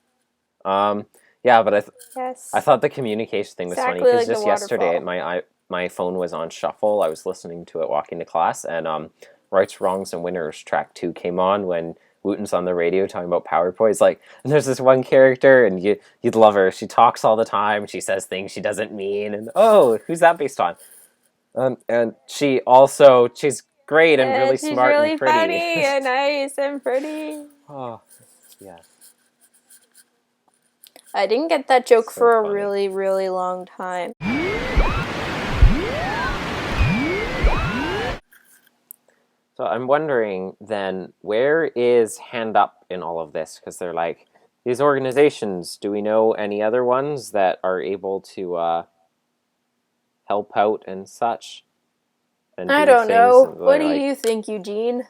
Yeah, but Yes. I thought the communication thing was funny Exactly because like just the yesterday waterfall. my phone was on shuffle. I was listening to it walking to class, and Rights, Wrongs, and Winners track 2 came on when Wooten's on the radio talking about PowerPoint. He's like, and there's this one character, and you'd love her. She talks all the time. She says things she doesn't mean, and oh, who's that based on? And she's great and really she's smart really and pretty. funny and nice and pretty. Oh, yeah. I didn't get that joke So for a funny. really, really long time. So I'm wondering then, where is Hand Up in all of this? Because they're like, these organizations, do we know any other ones that are able to help out and such? And I do don't things? know. And What they're do like, you think, Eugene?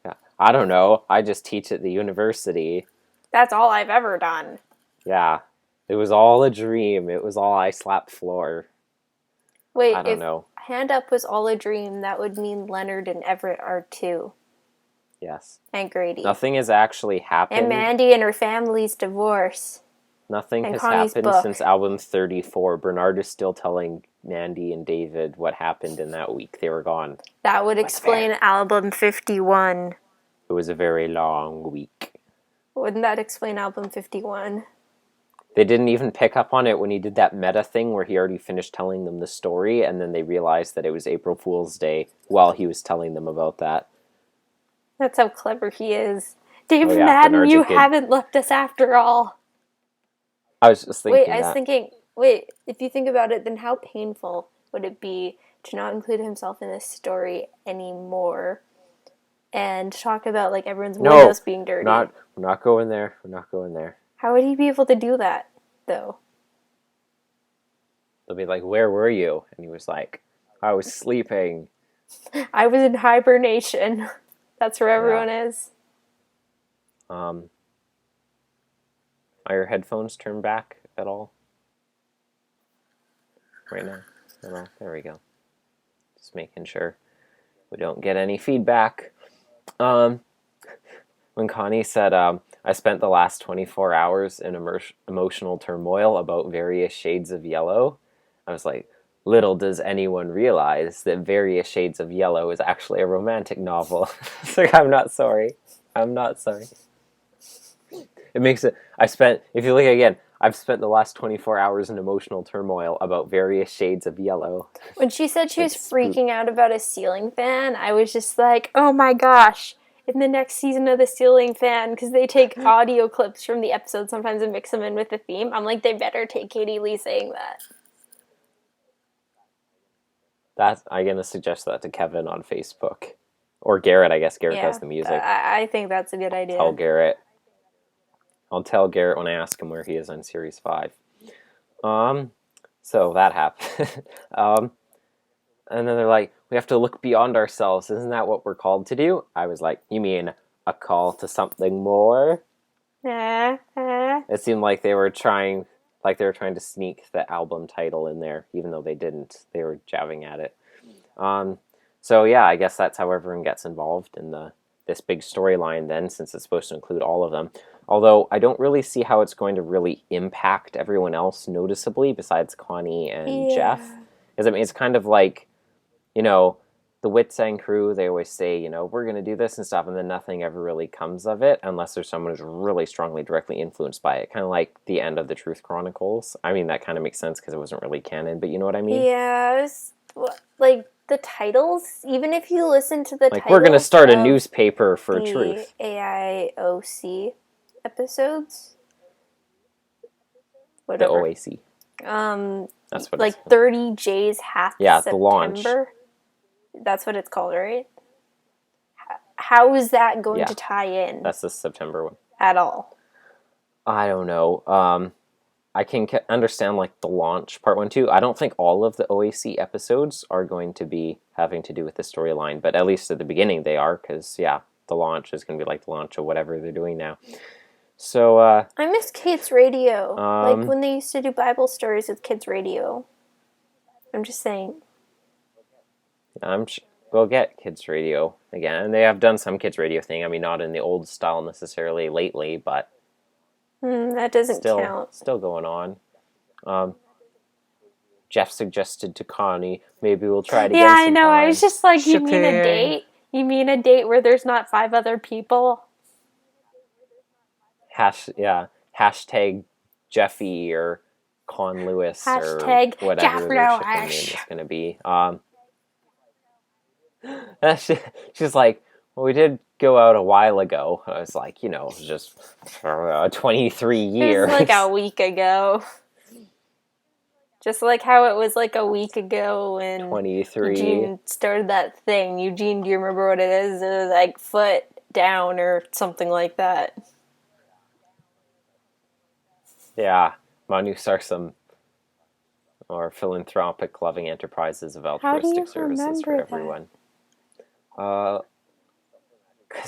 yeah, I don't know. I just teach at the university. That's all I've ever done. Yeah. It was all a dream. It was all I slapped floor. Wait, I don't if know. Hand Up was all a dream, that would mean Leonard and Everett are too. Yes. And Grady. Nothing has actually happened. And Mandy and her family's divorce. Nothing and has Connie's happened book. since album 34. Bernard is still telling Mandy and David what happened in that week. They were gone. That would explain album 51. It was a very long week. Wouldn't that explain album 51? They didn't even pick up on it when he did that meta thing where he already finished telling them the story, and then they realized that it was April Fool's Day while he was telling them about that. That's how clever he is. Dave Oh, yeah, Madden, Bernard's you a good- haven't left us after all. I was just thinking Wait, I was thinking, if you think about it, then how painful would it be to not include himself in this story anymore and talk about, like, everyone's windows being dirty? we're not going there. We're not going there. How would he be able to do that, though? They'll be like, where were you? And he was like, I was sleeping. I was in hibernation. That's where everyone is. Are your headphones turned back at all? Right now? No, there we go. Just making sure we don't get any feedback. When Connie said, I spent the last 24 hours in emotional turmoil about various shades of yellow, I was like, little does anyone realize that Various Shades of Yellow is actually a romantic novel. It's like, I'm not sorry. I'm not sorry. It makes it... if you look again, I've spent the last 24 hours in emotional turmoil about various shades of yellow. When she said she was It's freaking out about a ceiling fan, I was just like, oh my gosh. In the next season of the ceiling fan, because they take audio clips from the episode sometimes and mix them in with the theme, I'm like, they better take Katie Lee saying that. I'm going to suggest that to Kevin on Facebook. Or Garrett, I guess. Garrett does the music. I think that's a good idea. Tell Garrett. I'll tell Garrett when I ask him where he is on Series 5. So that happened. And then they're like, we have to look beyond ourselves. Isn't that what we're called to do? I was like, you mean a call to something more? It seemed like they were trying to sneak the album title in there, even though they didn't. They were jabbing at it. So yeah, I guess that's how everyone gets involved in this big storyline then, since it's supposed to include all of them. Although I don't really see how it's going to really impact everyone else noticeably besides Connie and Jeff. Because I mean, it's kind of like, the Witsang crew, they always say, we're going to do this and stuff, and then nothing ever really comes of it unless there's someone who's really strongly directly influenced by it. Kind of like the end of the Truth Chronicles. I mean, that kind of makes sense because it wasn't really canon, but you know what I mean? Yeah, like the titles, even if you listen to the titles we're going to start a of newspaper for the truth. AIOC episodes. The Whatever. OAC. That's what like it's 30 J's Half Yeah, September. the launch. That's what it's called, right? How is that going Yeah. to tie in That's the September one. at all? I don't know. I can understand like the launch part 1, 2. I don't think all of the OAC episodes are going to be having to do with the storyline, but at least at the beginning they are, because yeah, the launch is going to be like the launch of whatever they're doing now. So I miss Kids Radio, like when they used to do Bible stories with Kids Radio. I'm just saying. We'll get Kids Radio again, and they have done some Kids Radio thing. I mean, not in the old style necessarily lately, but that doesn't count. Still going on. Jeff suggested to Connie, maybe we'll try it again. Yeah, I know. sometime. I was just like, you Shipping. mean a date? You mean a date where there's not 5 other people? Hashtag Jeffy or Con Lewis Hashtag or whatever their Jeff shipping name Lewis. is going to be. She's like, well, we did go out a while ago. I was like, you know, just 23 years. It was like a week ago. Just like how it was like a week ago when 23. Eugene started that thing. Eugene, do you remember what it is? It was like foot down or something like that. Yeah, Manu Sarsam, or philanthropic loving enterprises of altruistic services for everyone. Because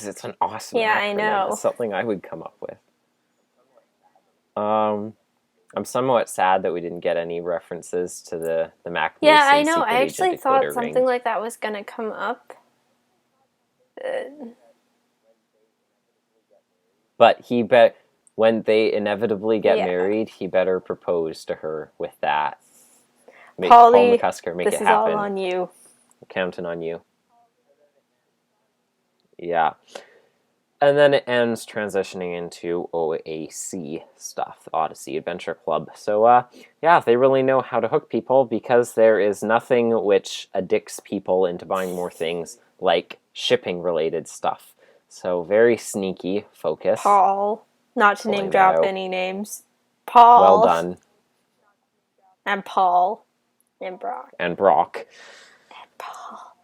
it's an awesome acronym. I know. It's something I would come up with. I'm somewhat sad that we didn't get any references to the Mac. Yeah, I know. I actually thought something like that was going to come up. But when they inevitably get married, he better propose to her with that. Paul McCusker, make it happen. This is all on you. I'm counting on you. Yeah. And then it ends transitioning into OAC stuff, Odyssey Adventure Club. So, yeah, they really know how to hook people because there is nothing which addicts people into buying more things like shipping-related stuff. So, very sneaky focus. Paul. Not to name drop any names. Paul. Well done. And Paul. And Brock. And Brock. And Paul.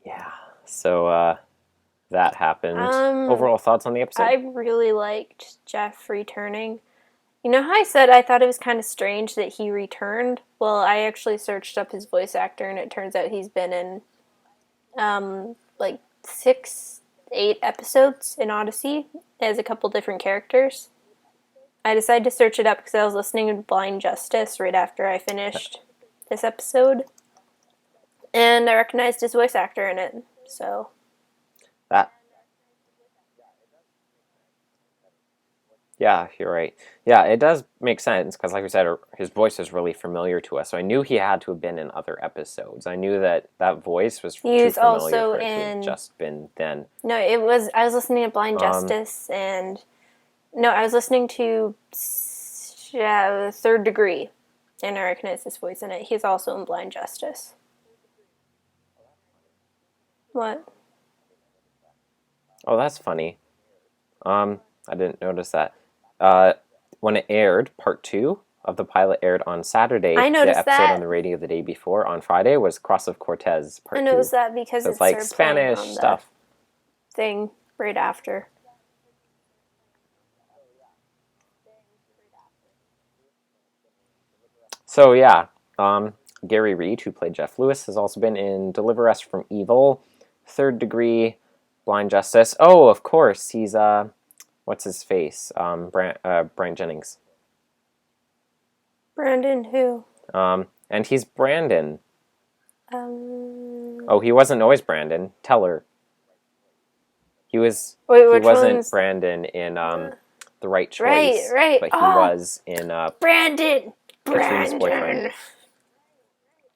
Yeah. So, that happened. Overall thoughts on the episode? I really liked Jeff returning. You know how I said I thought it was kind of strange that he returned? Well, I actually searched up his voice actor, and it turns out he's been in, like 6, 8 episodes in Odyssey as a couple different characters. I decided to search it up because I was listening to Blind Justice right after I finished this episode. And I recognized his voice actor in it, so... Yeah, you're right. Yeah, it does make sense, because like we said, his voice is really familiar to us, so I knew he had to have been in other episodes. I knew that voice was too familiar also for it to in... have just been then. No, I was listening to Blind Justice, and... No, I was listening to Third Degree, and I recognized his voice in it. He's also in Blind Justice. What? Oh, that's funny. I didn't notice that. When it aired, part 2 of the pilot aired on Saturday. I noticed the episode that. on the radio the day before, on Friday, was Cross of Cortez part 2. I noticed that because so it's like Spanish on stuff. Thing right after. So yeah, Gary Reed, who played Jeff Lewis, has also been in Deliver Us from Evil, Third Degree, Blind Justice. Oh, of course, he's what's his face? Brian Jennings. Brandon who? And he's Brandon. Oh, he wasn't always Brandon. Teller. He was. Wait, he which wasn't one's... Brandon in The Right Choice. Right. But he was in Brandon. Katrine's boyfriend.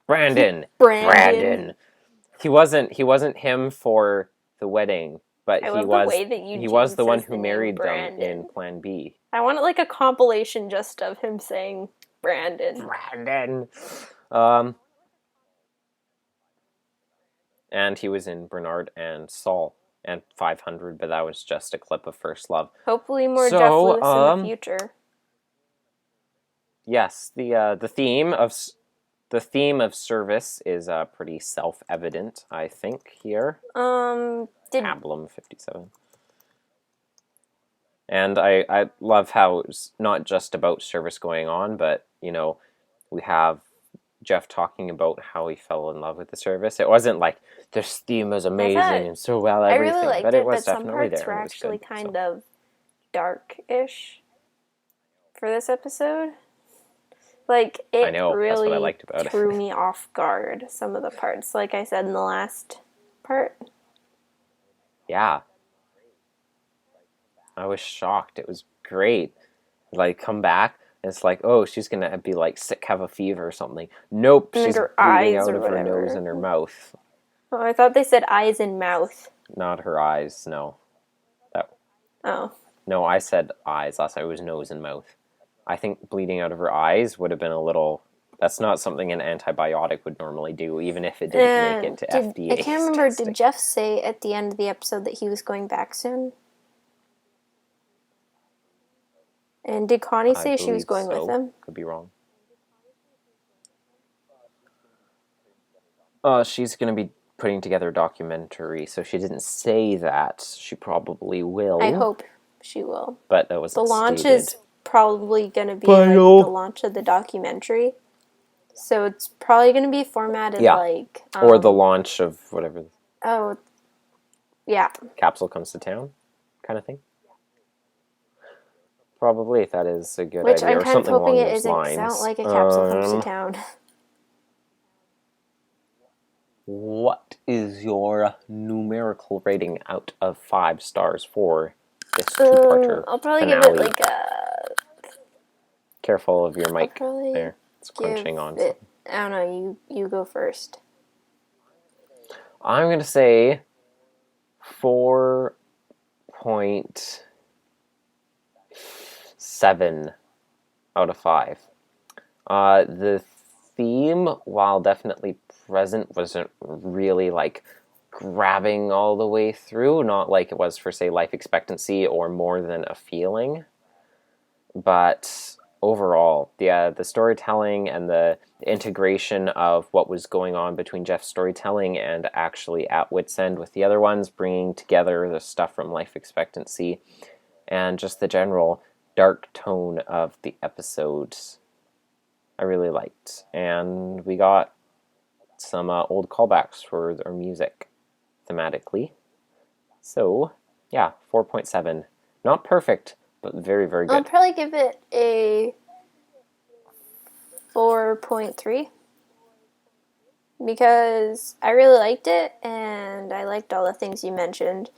Brandon. He wasn't him for the wedding, but he was the one who married them in Plan B. I want like a compilation just of him saying Brandon. And he was in Bernard and Saul and 500, but that was just a clip of First Love. Hopefully more Jeff Lewis in the future. Yes, the theme of service is pretty self-evident, I think, here. Did Album 57. And I love how it's not just about service going on, but, you know, we have Jeff talking about how he fell in love with the service. It wasn't like, this theme is amazing and so well everything, I really liked but it was but some definitely parts there. were And it was actually good, kind so. of dark-ish for this episode. Like, it I know, that's what I liked about it. threw me off guard, some of the parts, like I said in the last part. Yeah. I was shocked. It was great. Like, come back, and it's like, oh, she's gonna be like sick, have a fever or something. Nope, And she's her bleeding eyes out or of her nose whatever. and her mouth. Oh, I thought they said eyes and mouth. Not her eyes, no. Oh. No, I said eyes. Last time it was nose and mouth. I think bleeding out of her eyes would have been a little... That's not something an antibiotic would normally do, even if it didn't make it to FDA. I can't remember, testing. did Jeff say at the end of the episode that he was going back soon? And did Connie say she was going with him? Could be wrong. She's going to be putting together a documentary, so she didn't say that. She probably will. I hope she will. But that was the launch stated. is probably going to be like the launch of the documentary. So it's probably going to be formatted like... or the launch of whatever. Oh, yeah. Capsule comes to town kind of thing. Probably, if that is a good Which idea. I'm or kind of something hoping along it those isn't, lines. sound like a capsule comes to town. What is your numerical rating out of 5 stars for this two-parter I'll probably finale? give it like a... Careful of your mic probably there. It's crunching on something. I don't know, you go first. I'm going to say 4.7 out of 5. The theme, while definitely present, wasn't really like grabbing all the way through. Not like it was for, say, life expectancy or More Than a Feeling. But overall, the storytelling and the integration of what was going on between Jeff's storytelling and actually at wit's end with the other ones, bringing together the stuff from life expectancy and just the general dark tone of the episodes, I really liked. And we got some old callbacks for our music thematically. So, yeah, 4.7. Not perfect, but very, very good. I'll probably give it a 4.3 because I really liked it and I liked all the things you mentioned.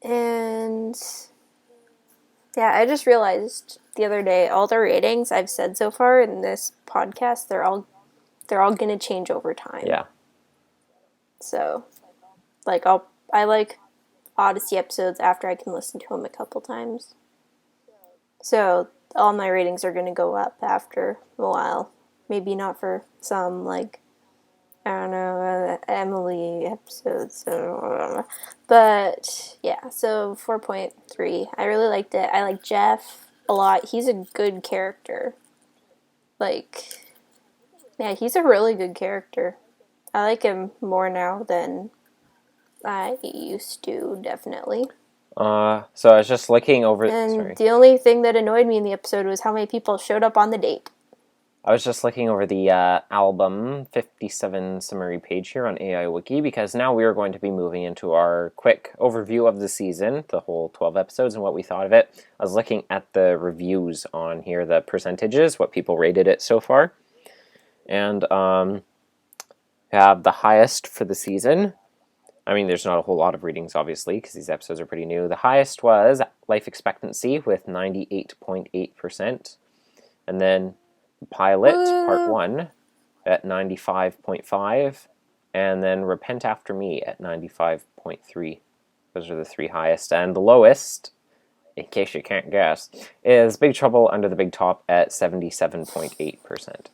And yeah, I just realized the other day all the ratings I've said so far in this podcast, they're all going to change over time. Yeah. So, like I like Odyssey episodes after I can listen to them a couple times. So all my ratings are going to go up after a while. Maybe not for some, like, I don't know, Emily episodes. But, yeah, so 4.3. I really liked it. I like Jeff a lot. He's a good character. Like, yeah, he's a really good character. I like him more now than I used to, definitely. So I was just looking over... And the only thing that annoyed me in the episode was how many people showed up on the date. I was just looking over the album 57 summary page here on AIOO Wiki, because now we are going to be moving into our quick overview of the season, the whole 12 episodes, and what we thought of it. I was looking at the reviews on here, the percentages, what people rated it so far. And we have the highest for the season. I mean, there's not a whole lot of readings, obviously, because these episodes are pretty new. The highest was Life Expectancy with 98.8%. And then Pilot, Part 1, at 95.5%. And then Repent After Me at 95.3%. Those are the 3 highest. And the lowest, in case you can't guess, is Big Trouble Under the Big Top at 77.8%.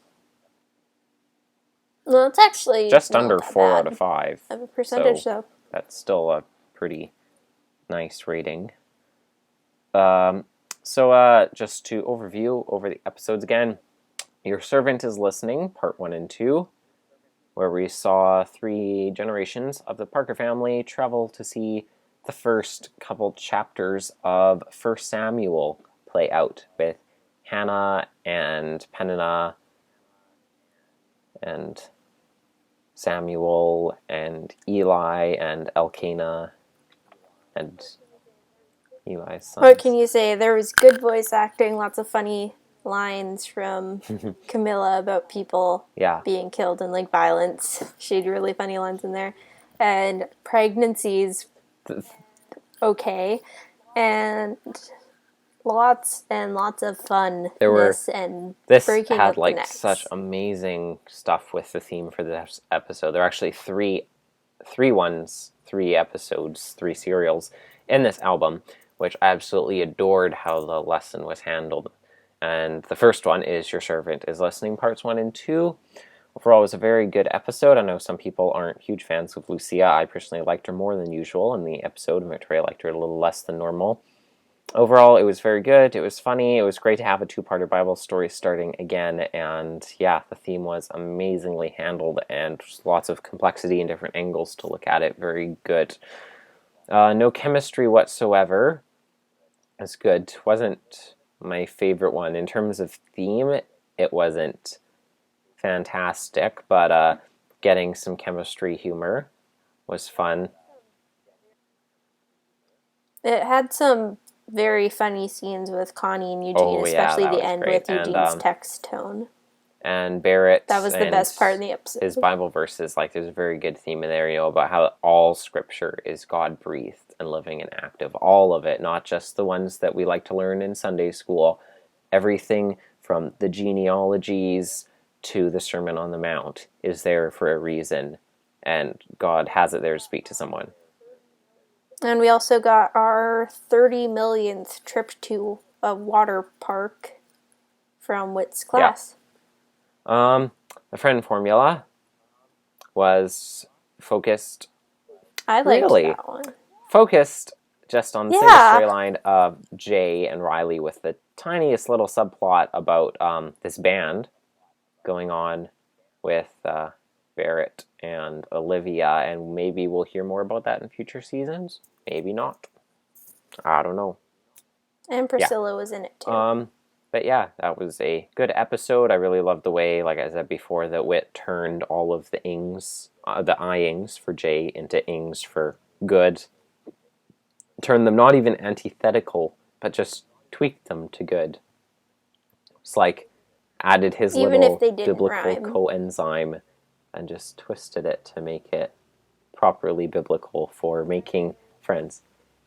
Well, it's actually just not under that 4 bad out of 5. of a percentage, though. That's still a pretty nice rating. So just to overview over the episodes again, Your Servant is Listening, Part 1 and 2, where we saw 3 generations of the Parker family travel to see the first couple chapters of 1 Samuel play out with Hannah and Peninnah and Samuel and Eli and Elkanah and Eli's sons. What can you say? There was good voice acting, lots of funny lines from Camilla about people being killed and like violence. She had really funny lines in there. And pregnancies, okay. And lots of fun. This breaking had up like the necks. such amazing stuff with the theme for this episode. There are actually three episodes, 3 serials in this album, which I absolutely adored how the lesson was handled. And the first one is Your Servant is Listening, parts 1 and 2. Overall, it was a very good episode. I know some people aren't huge fans of Lucia. I personally liked her more than usual in the episode, and Victoria liked her a little less than normal. Overall, it was very good. It was funny. It was great to have a 2-parter Bible story starting again. And yeah, the theme was amazingly handled and lots of complexity and different angles to look at it. Very good. No chemistry whatsoever. It's good. Wasn't my favorite one. In terms of theme, it wasn't fantastic, but getting some chemistry humor was fun. It had some very funny scenes with Connie and Eugene, especially the end great. with Eugene's text tone. And Barrett. That was the best part in the episode. His Bible verses, like there's a very good theme in there, about how all Scripture is God-breathed and living and active. All of it, not just the ones that we like to learn in Sunday school. Everything from the genealogies to the Sermon on the Mount is there for a reason, and God has it there to speak to someone. And we also got our 30 millionth trip to a water park from Whit's class. Yeah. The friend formula was focused. I liked that one. Focused just on the single storyline of Jay and Riley, with the tiniest little subplot about this band going on with Barrett and Olivia, and maybe we'll hear more about that in future seasons. Maybe not. I don't know. And Priscilla was in it too. But yeah, that was a good episode. I really loved the way, like I said before, that Whit turned all of the ings, the I-ings for Jay into ings for good. Turned them not even antithetical, but just tweaked them to good. It's like added his even little if they didn't biblical rhyme. coenzyme and just twisted it to make it properly biblical for making friends.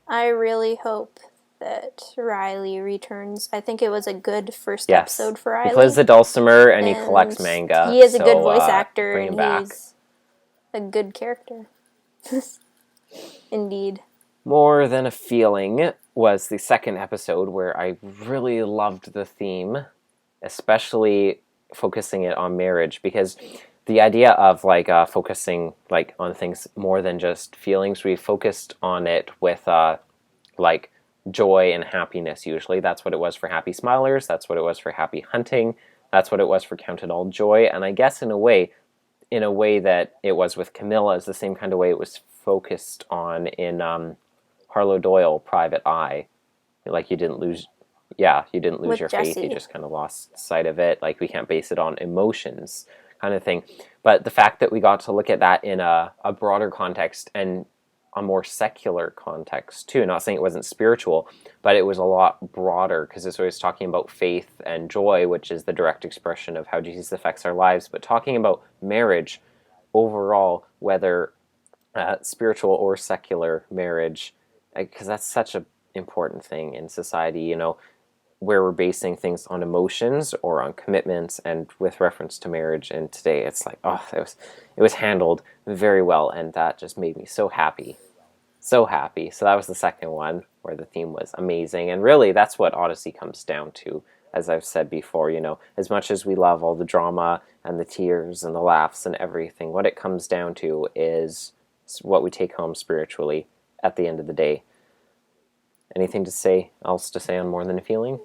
I really hope that Riley returns. I think it was a good first episode for Riley. He plays the dulcimer and he collects manga. He is a good voice actor bring him and back. he's a good character. Indeed. More Than a Feeling was the second episode where I really loved the theme, especially focusing it on marriage, because the idea of focusing on things more than just feelings, we focused on it with joy and happiness. Usually that's what it was for Happy Smilers, that's what it was for Happy Hunting, that's what it was for Count It All Joy. And I guess in a way that it was with Camilla is the same kind of way it was focused on in Harlow Doyle, Private Eye. Like you didn't lose With your Jesse. faith, you just kind of lost sight of it. Like we can't base it on emotions kind of thing. But the fact that we got to look at that in a broader context and a more secular context too, not saying it wasn't spiritual, but it was a lot broader because it's always talking about faith and joy, which is the direct expression of how Jesus affects our lives, but talking about marriage overall, whether spiritual or secular marriage, because that's such an important thing in society, where we're basing things on emotions or on commitments, and with reference to marriage. And today it's like, it was handled very well, and that just made me so happy. So happy. So that was the second one where the theme was amazing. And really that's what Odyssey comes down to, as I've said before, as much as we love all the drama and the tears and the laughs and everything, what it comes down to is what we take home spiritually at the end of the day. Anything else to say on More Than a Feeling?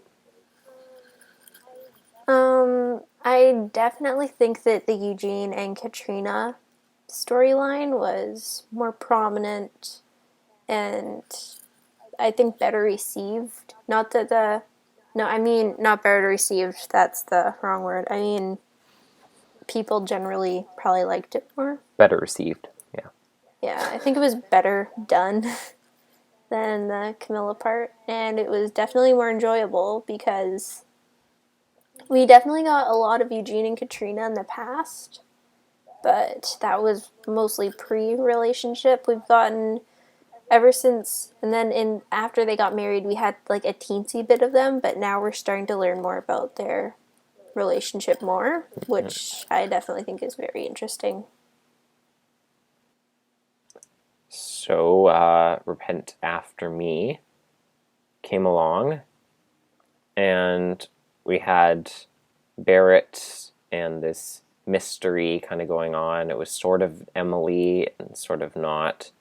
I definitely think that the Eugene and Katrina storyline was more prominent and I think better received. Not better received, that's the wrong word. I mean, people generally probably liked it more. Better received, yeah. Yeah, I think it was better done than the Camilla part, and it was definitely more enjoyable because we definitely got a lot of Eugene and Katrina in the past, but that was mostly pre-relationship. We've gotten ever since, and then after they got married, we had like a teensy bit of them, but now we're starting to learn more about their relationship more, which I definitely think is very interesting. So, Repent After Me came along, and we had Barrett and this mystery kind of going on. It was sort of Emily and sort of not.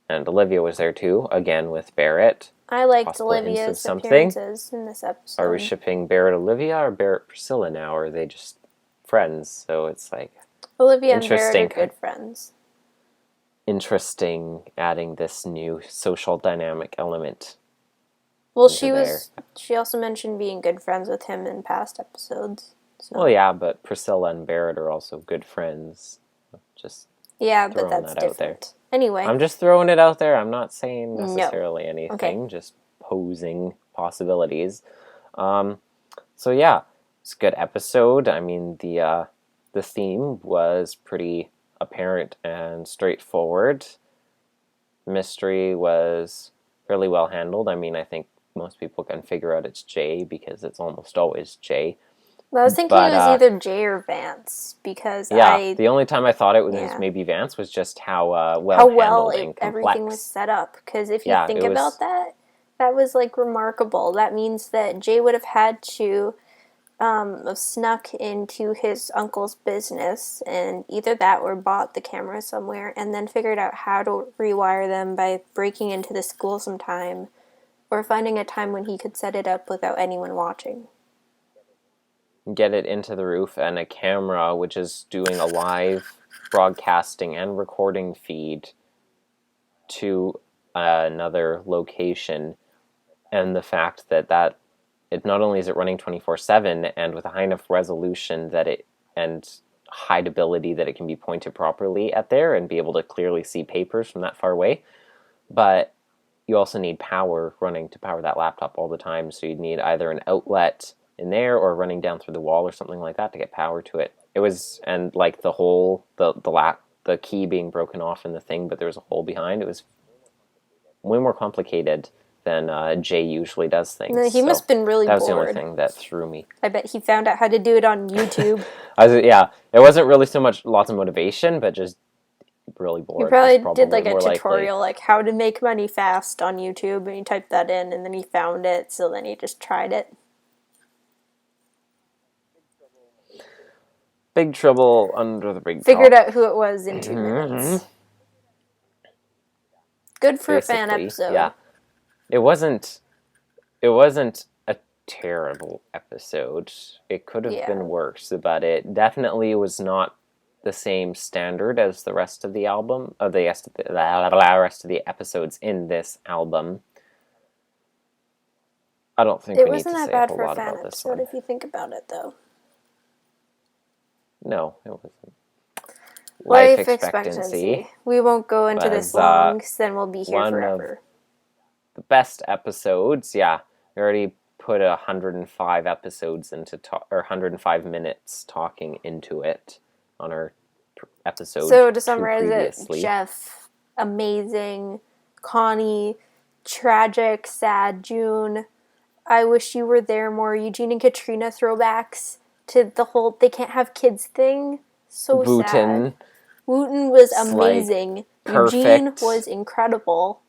And Olivia was there too, again with Barrett. I liked Possible hints of Olivia's something. appearances in this episode. Are we shipping Barrett Olivia or Barrett Priscilla now, or are they just friends? So it's like Olivia and Barrett are interesting. good friends. Interesting adding this new social dynamic element. Well, into she also mentioned being good friends with him in past episodes. So. Well, yeah, but Priscilla and Barrett are also good friends. Just yeah, but throwing that's that out different. there. Anyway. I'm just throwing it out there. I'm not saying necessarily No. anything, Okay. just posing possibilities. So yeah, it's a good episode. I mean, the theme was pretty apparent and straightforward. Mystery was fairly well handled. I mean, I think most people can figure out it's Jay because it's almost always Jay. I was thinking it was either Jay or Vance because the only time I thought it was maybe Vance was just how handled and complex everything was set up. Because if you think about that was like remarkable. That means that Jay would have had to have snuck into his uncle's business and either that or bought the camera somewhere and then figured out how to rewire them by breaking into the school sometime or finding a time when he could set it up without anyone watching. Get it into the roof, and a camera which is doing a live broadcasting and recording feed to another location, and the fact that it not only is it running 24/7 and with a high enough resolution and hideability that it can be pointed properly at there and be able to clearly see papers from that far away, but you also need power running to power that laptop all the time, so you'd need either an outlet in there or running down through the wall or something like that to get power to it. It was, and like the hole, the key being broken off in the thing, but there was a hole behind. It was way more complicated than Jay usually does things. No, he must have been really bored. That was the only thing that threw me. I bet he found out how to do it on YouTube. It wasn't really so much lots of motivation, but just really bored. He probably did like a tutorial, like how to make money fast on YouTube, and he typed that in, and then he found it, so then he just tried it. Big Trouble Under the Big Top. Figured out who it was in 2 minutes. Good for basically, a fan episode. Yeah. It wasn't a terrible episode. It could have been worse, but it definitely was not the same standard as the rest of the album, of the rest of the episodes in this album. I don't think we need to say a whole lot about this one. It wasn't that bad for a fan episode if you think about it, though. No, it wasn't. Life expectancy. We won't go into this long, because then we'll be here forever. The best episodes, we already put 105 episodes into 105 minutes talking into it on our episode. So to summarize it, Jeff, amazing, Connie, tragic, sad, June. I wish you were there more. Eugene and Katrina throwbacks to the whole they can't have kids thing. So sad. Wooten was amazing. Eugene was incredible.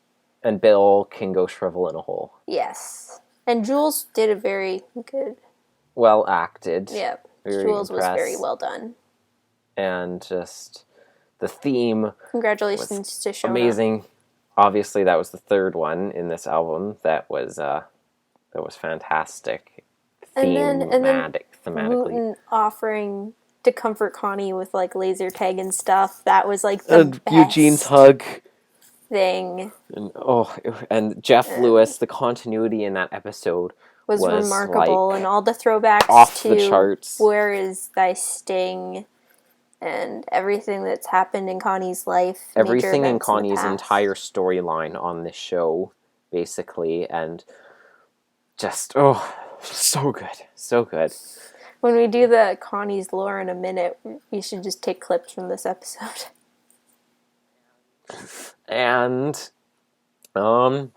And Bill can go shrivel in a hole. Yes. And Jules did a very good... well acted. Yeah. Jules was very well done. And just the theme... Congratulations to Shona. Amazing. Obviously, that was the third one in this album. That was fantastic. Thematically. Wooten offering to comfort Connie with like laser tag and stuff. That was like the best. Eugene's hug. thing and Jeff Lewis, the continuity in that episode was remarkable, like, and all the throwbacks off to the charts. Where Is Thy Sting, and everything that's happened in Connie's life. Everything in Connie's entire storyline on this show, basically, and just, so good. So good. When we do the Connie's lore in a minute, we should just take clips from this episode. And, the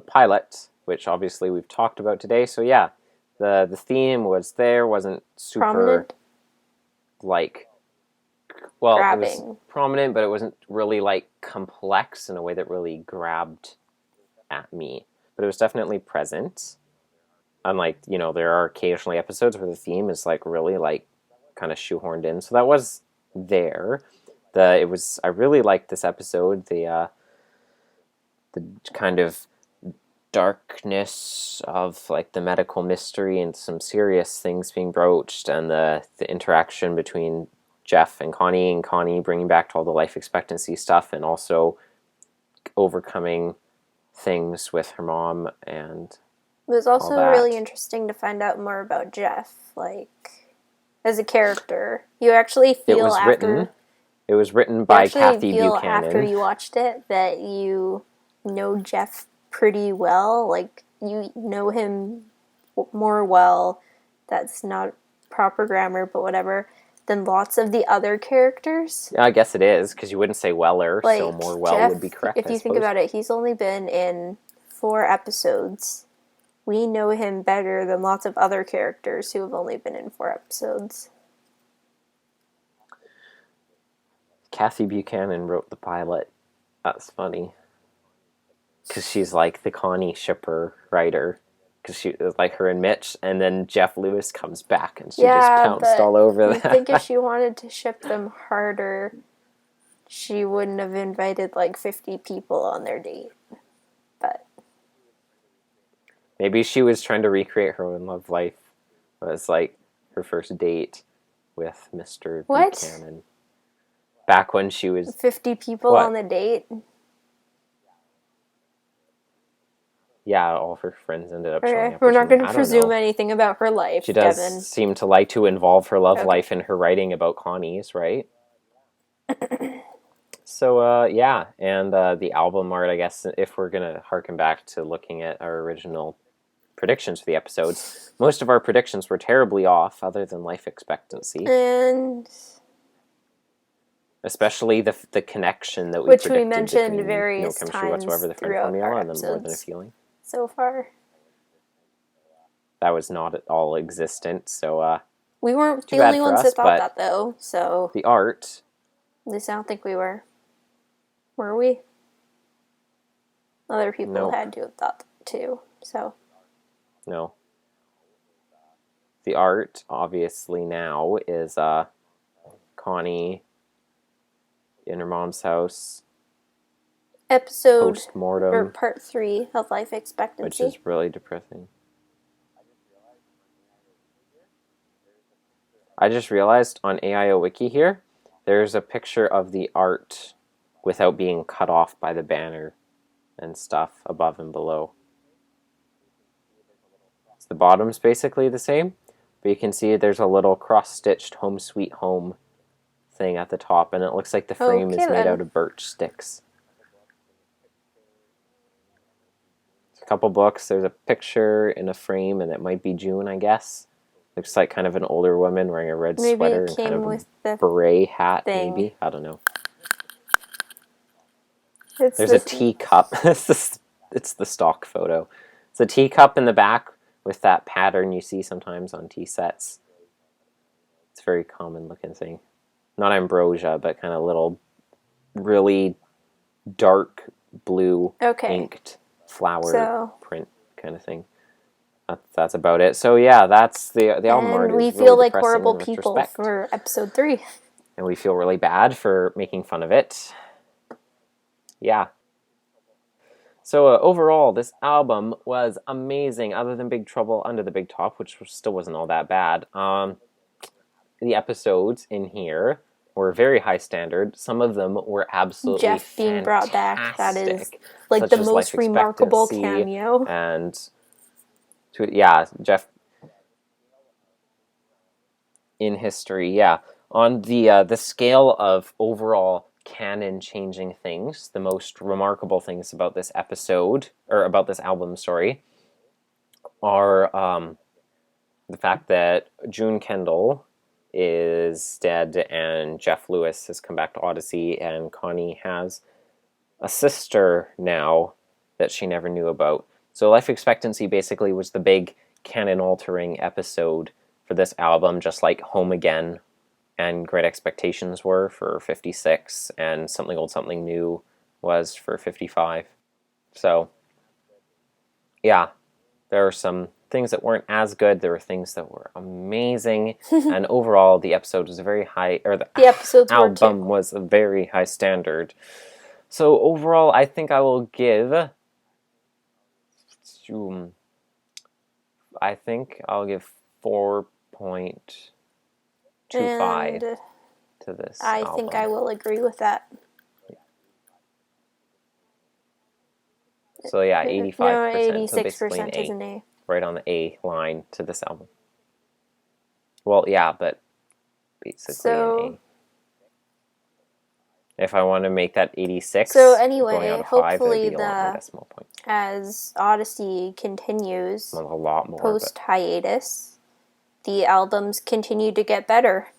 pilot, which obviously we've talked about today. So yeah, the theme wasn't super Prominent? like, well, Grabbing. It was prominent, but it wasn't really like complex in a way that really grabbed at me. But it was definitely present. Unlike, there are occasionally episodes where the theme is like really like kind of shoehorned in. So that was there. I really liked this episode. The kind of darkness of like the medical mystery and some serious things being broached, and the interaction between Jeff and Connie bringing back to all the life expectancy stuff, and also overcoming things with her mom. And it was also really interesting to find out more about Jeff, like, as a character. You actually feel it was written by Kathy Buchanan. After you watched it that you know Jeff pretty well, like, you know him more well, that's not proper grammar, but whatever, than lots of the other characters. Yeah, I guess it is, because you wouldn't say Weller, like, so more well Jeff, would be correct, if you think about it, he's only been in 4 episodes. We know him better than lots of other characters who have only been in 4 episodes. Kathy Buchanan wrote the pilot. That's funny. Because she's like the Connie shipper writer. Because she was like her and Mitch, and then Jeff Lewis comes back and she just pounced all over that. I think if she wanted to ship them harder, she wouldn't have invited like 50 people on their date. But maybe she was trying to recreate her own love life. It was like her first date with Mr. Buchanan. Back when she was 50 people on the date. Yeah, all of her friends ended up showing up. We're not going to presume anything about her life. She does seem to like to involve her love life in her writing about Connie's, right? So, yeah, and the album art, I guess, if we're going to harken back to looking at our original predictions for the episodes, most of our predictions were terribly off, other than life expectancy. And especially the connection that we which predicted we mentioned between, various chemistry times whatsoever, the friend formula, and then more than a feeling. So far, that was not at all existent. So we weren't the only ones that thought that, though. So the art. At least I don't think we were. Were we? Other people had to have thought that too. So no. The art, obviously, now is Connie in her mom's house. Episode post-mortem, or part 3 of life expectancy, which is really depressing. I just realized on AIOO Wiki here, there's a picture of the art without being cut off by the banner and stuff above and below. The bottom's basically the same, but you can see there's a little cross-stitched Home Sweet Home thing at the top, and it looks like the frame is made out of birch sticks. There's a couple books. There's a picture in a frame, and it might be June, I guess. Looks like kind of an older woman wearing a red sweater and kind of a beret hat, maybe. I don't know. There's a teacup. It's the stock photo. It's a teacup in the back with that pattern you see sometimes on tea sets. It's a very common looking thing. Not ambrosia, but kind of little, really dark blue inked flower print kind of thing. That's about it. So yeah, that's the album art. We feel like horrible people for episode 3. And we feel really bad for making fun of it. Yeah. So overall, this album was amazing, other than Big Trouble Under the Big Top, which still wasn't all that bad. The episodes in here were very high standard. Some of them were absolutely Jeff being brought back, that is fantastic, like such the as most Life remarkable Expectancy cameo. And yeah, Jeff in history. Yeah, on the scale of overall canon-changing things, the most remarkable things about this episode, or about this album, sorry, are the fact that June Kendall is dead and Jeff Lewis has come back to Odyssey, and Connie has a sister now that she never knew about. So Life Expectancy basically was the big canon-altering episode for this album, just like Home Again and Great Expectations were for 56, and Something Old Something New was for 55. So, yeah, there are some things that weren't as good. There were things that were amazing, and overall, the episode was a very high, or the episodes album was a very high standard. So overall, I think I will give. I think I'll give 4.25 to this. I think I will agree with that. So yeah, 85%. No, 86% so basically is an A. Right on the A line to this album. Well, yeah, but basically an A. If I want to make that 86, so anyway, going out of 5, hopefully that'd be a lot more decimal points. As Odyssey continues, Well, a lot more post hiatus, the albums continue to get better.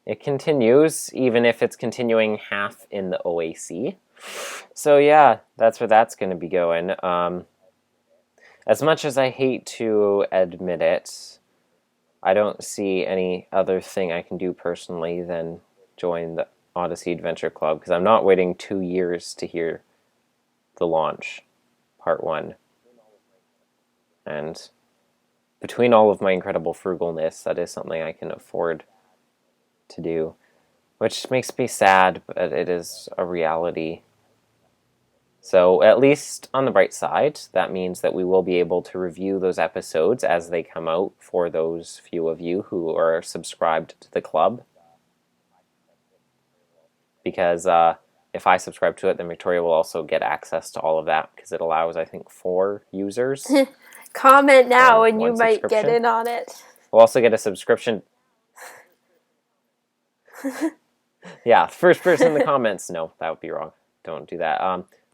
It continues, even if it's continuing half in the OAC. So yeah, that's where that's going to be going. As much as I hate to admit it, I don't see any other thing I can do personally than join the Odyssey Adventure Club, because I'm not waiting 2 years to hear the launch, part 1. And between all of my incredible frugalness, that is something I can afford to do, which makes me sad, but it is a reality. So at least on the bright side, that means that we will be able to review those episodes as they come out for those few of you who are subscribed to the club. Because if I subscribe to it, then Victoria will also get access to all of that, because it allows, I think, 4 users. Comment now and you might get in on it. We'll also get a subscription. Yeah, first person in the comments. No, that would be wrong. Don't do that.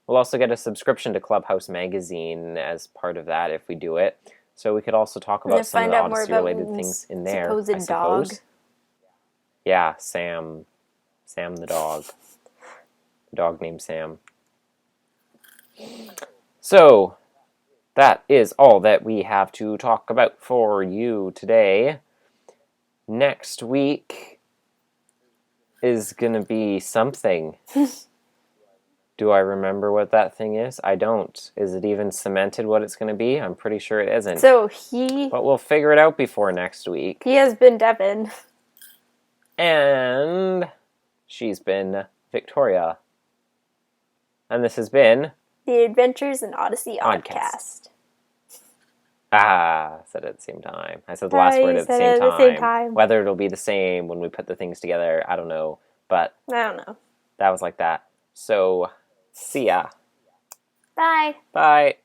We'll also get a subscription to Clubhouse Magazine as part of that if we do it. So we could also talk about some of the Odyssey-related things in there, I suppose. Dog. Yeah, Sam the dog. The dog named Sam. So, that is all that we have to talk about for you today. Next week is going to be something. Do I remember what that thing is? I don't. Is it even cemented what it's going to be? I'm pretty sure it isn't. But we'll figure it out before next week. He has been Devin. And she's been Victoria. And this has been The Adventures in Odyssey Oddcast. I said it at the same time. I said the last word at the same time. Whether it'll be the same when we put the things together, I don't know. But I don't know. That was like that. So, see ya. Bye. Bye.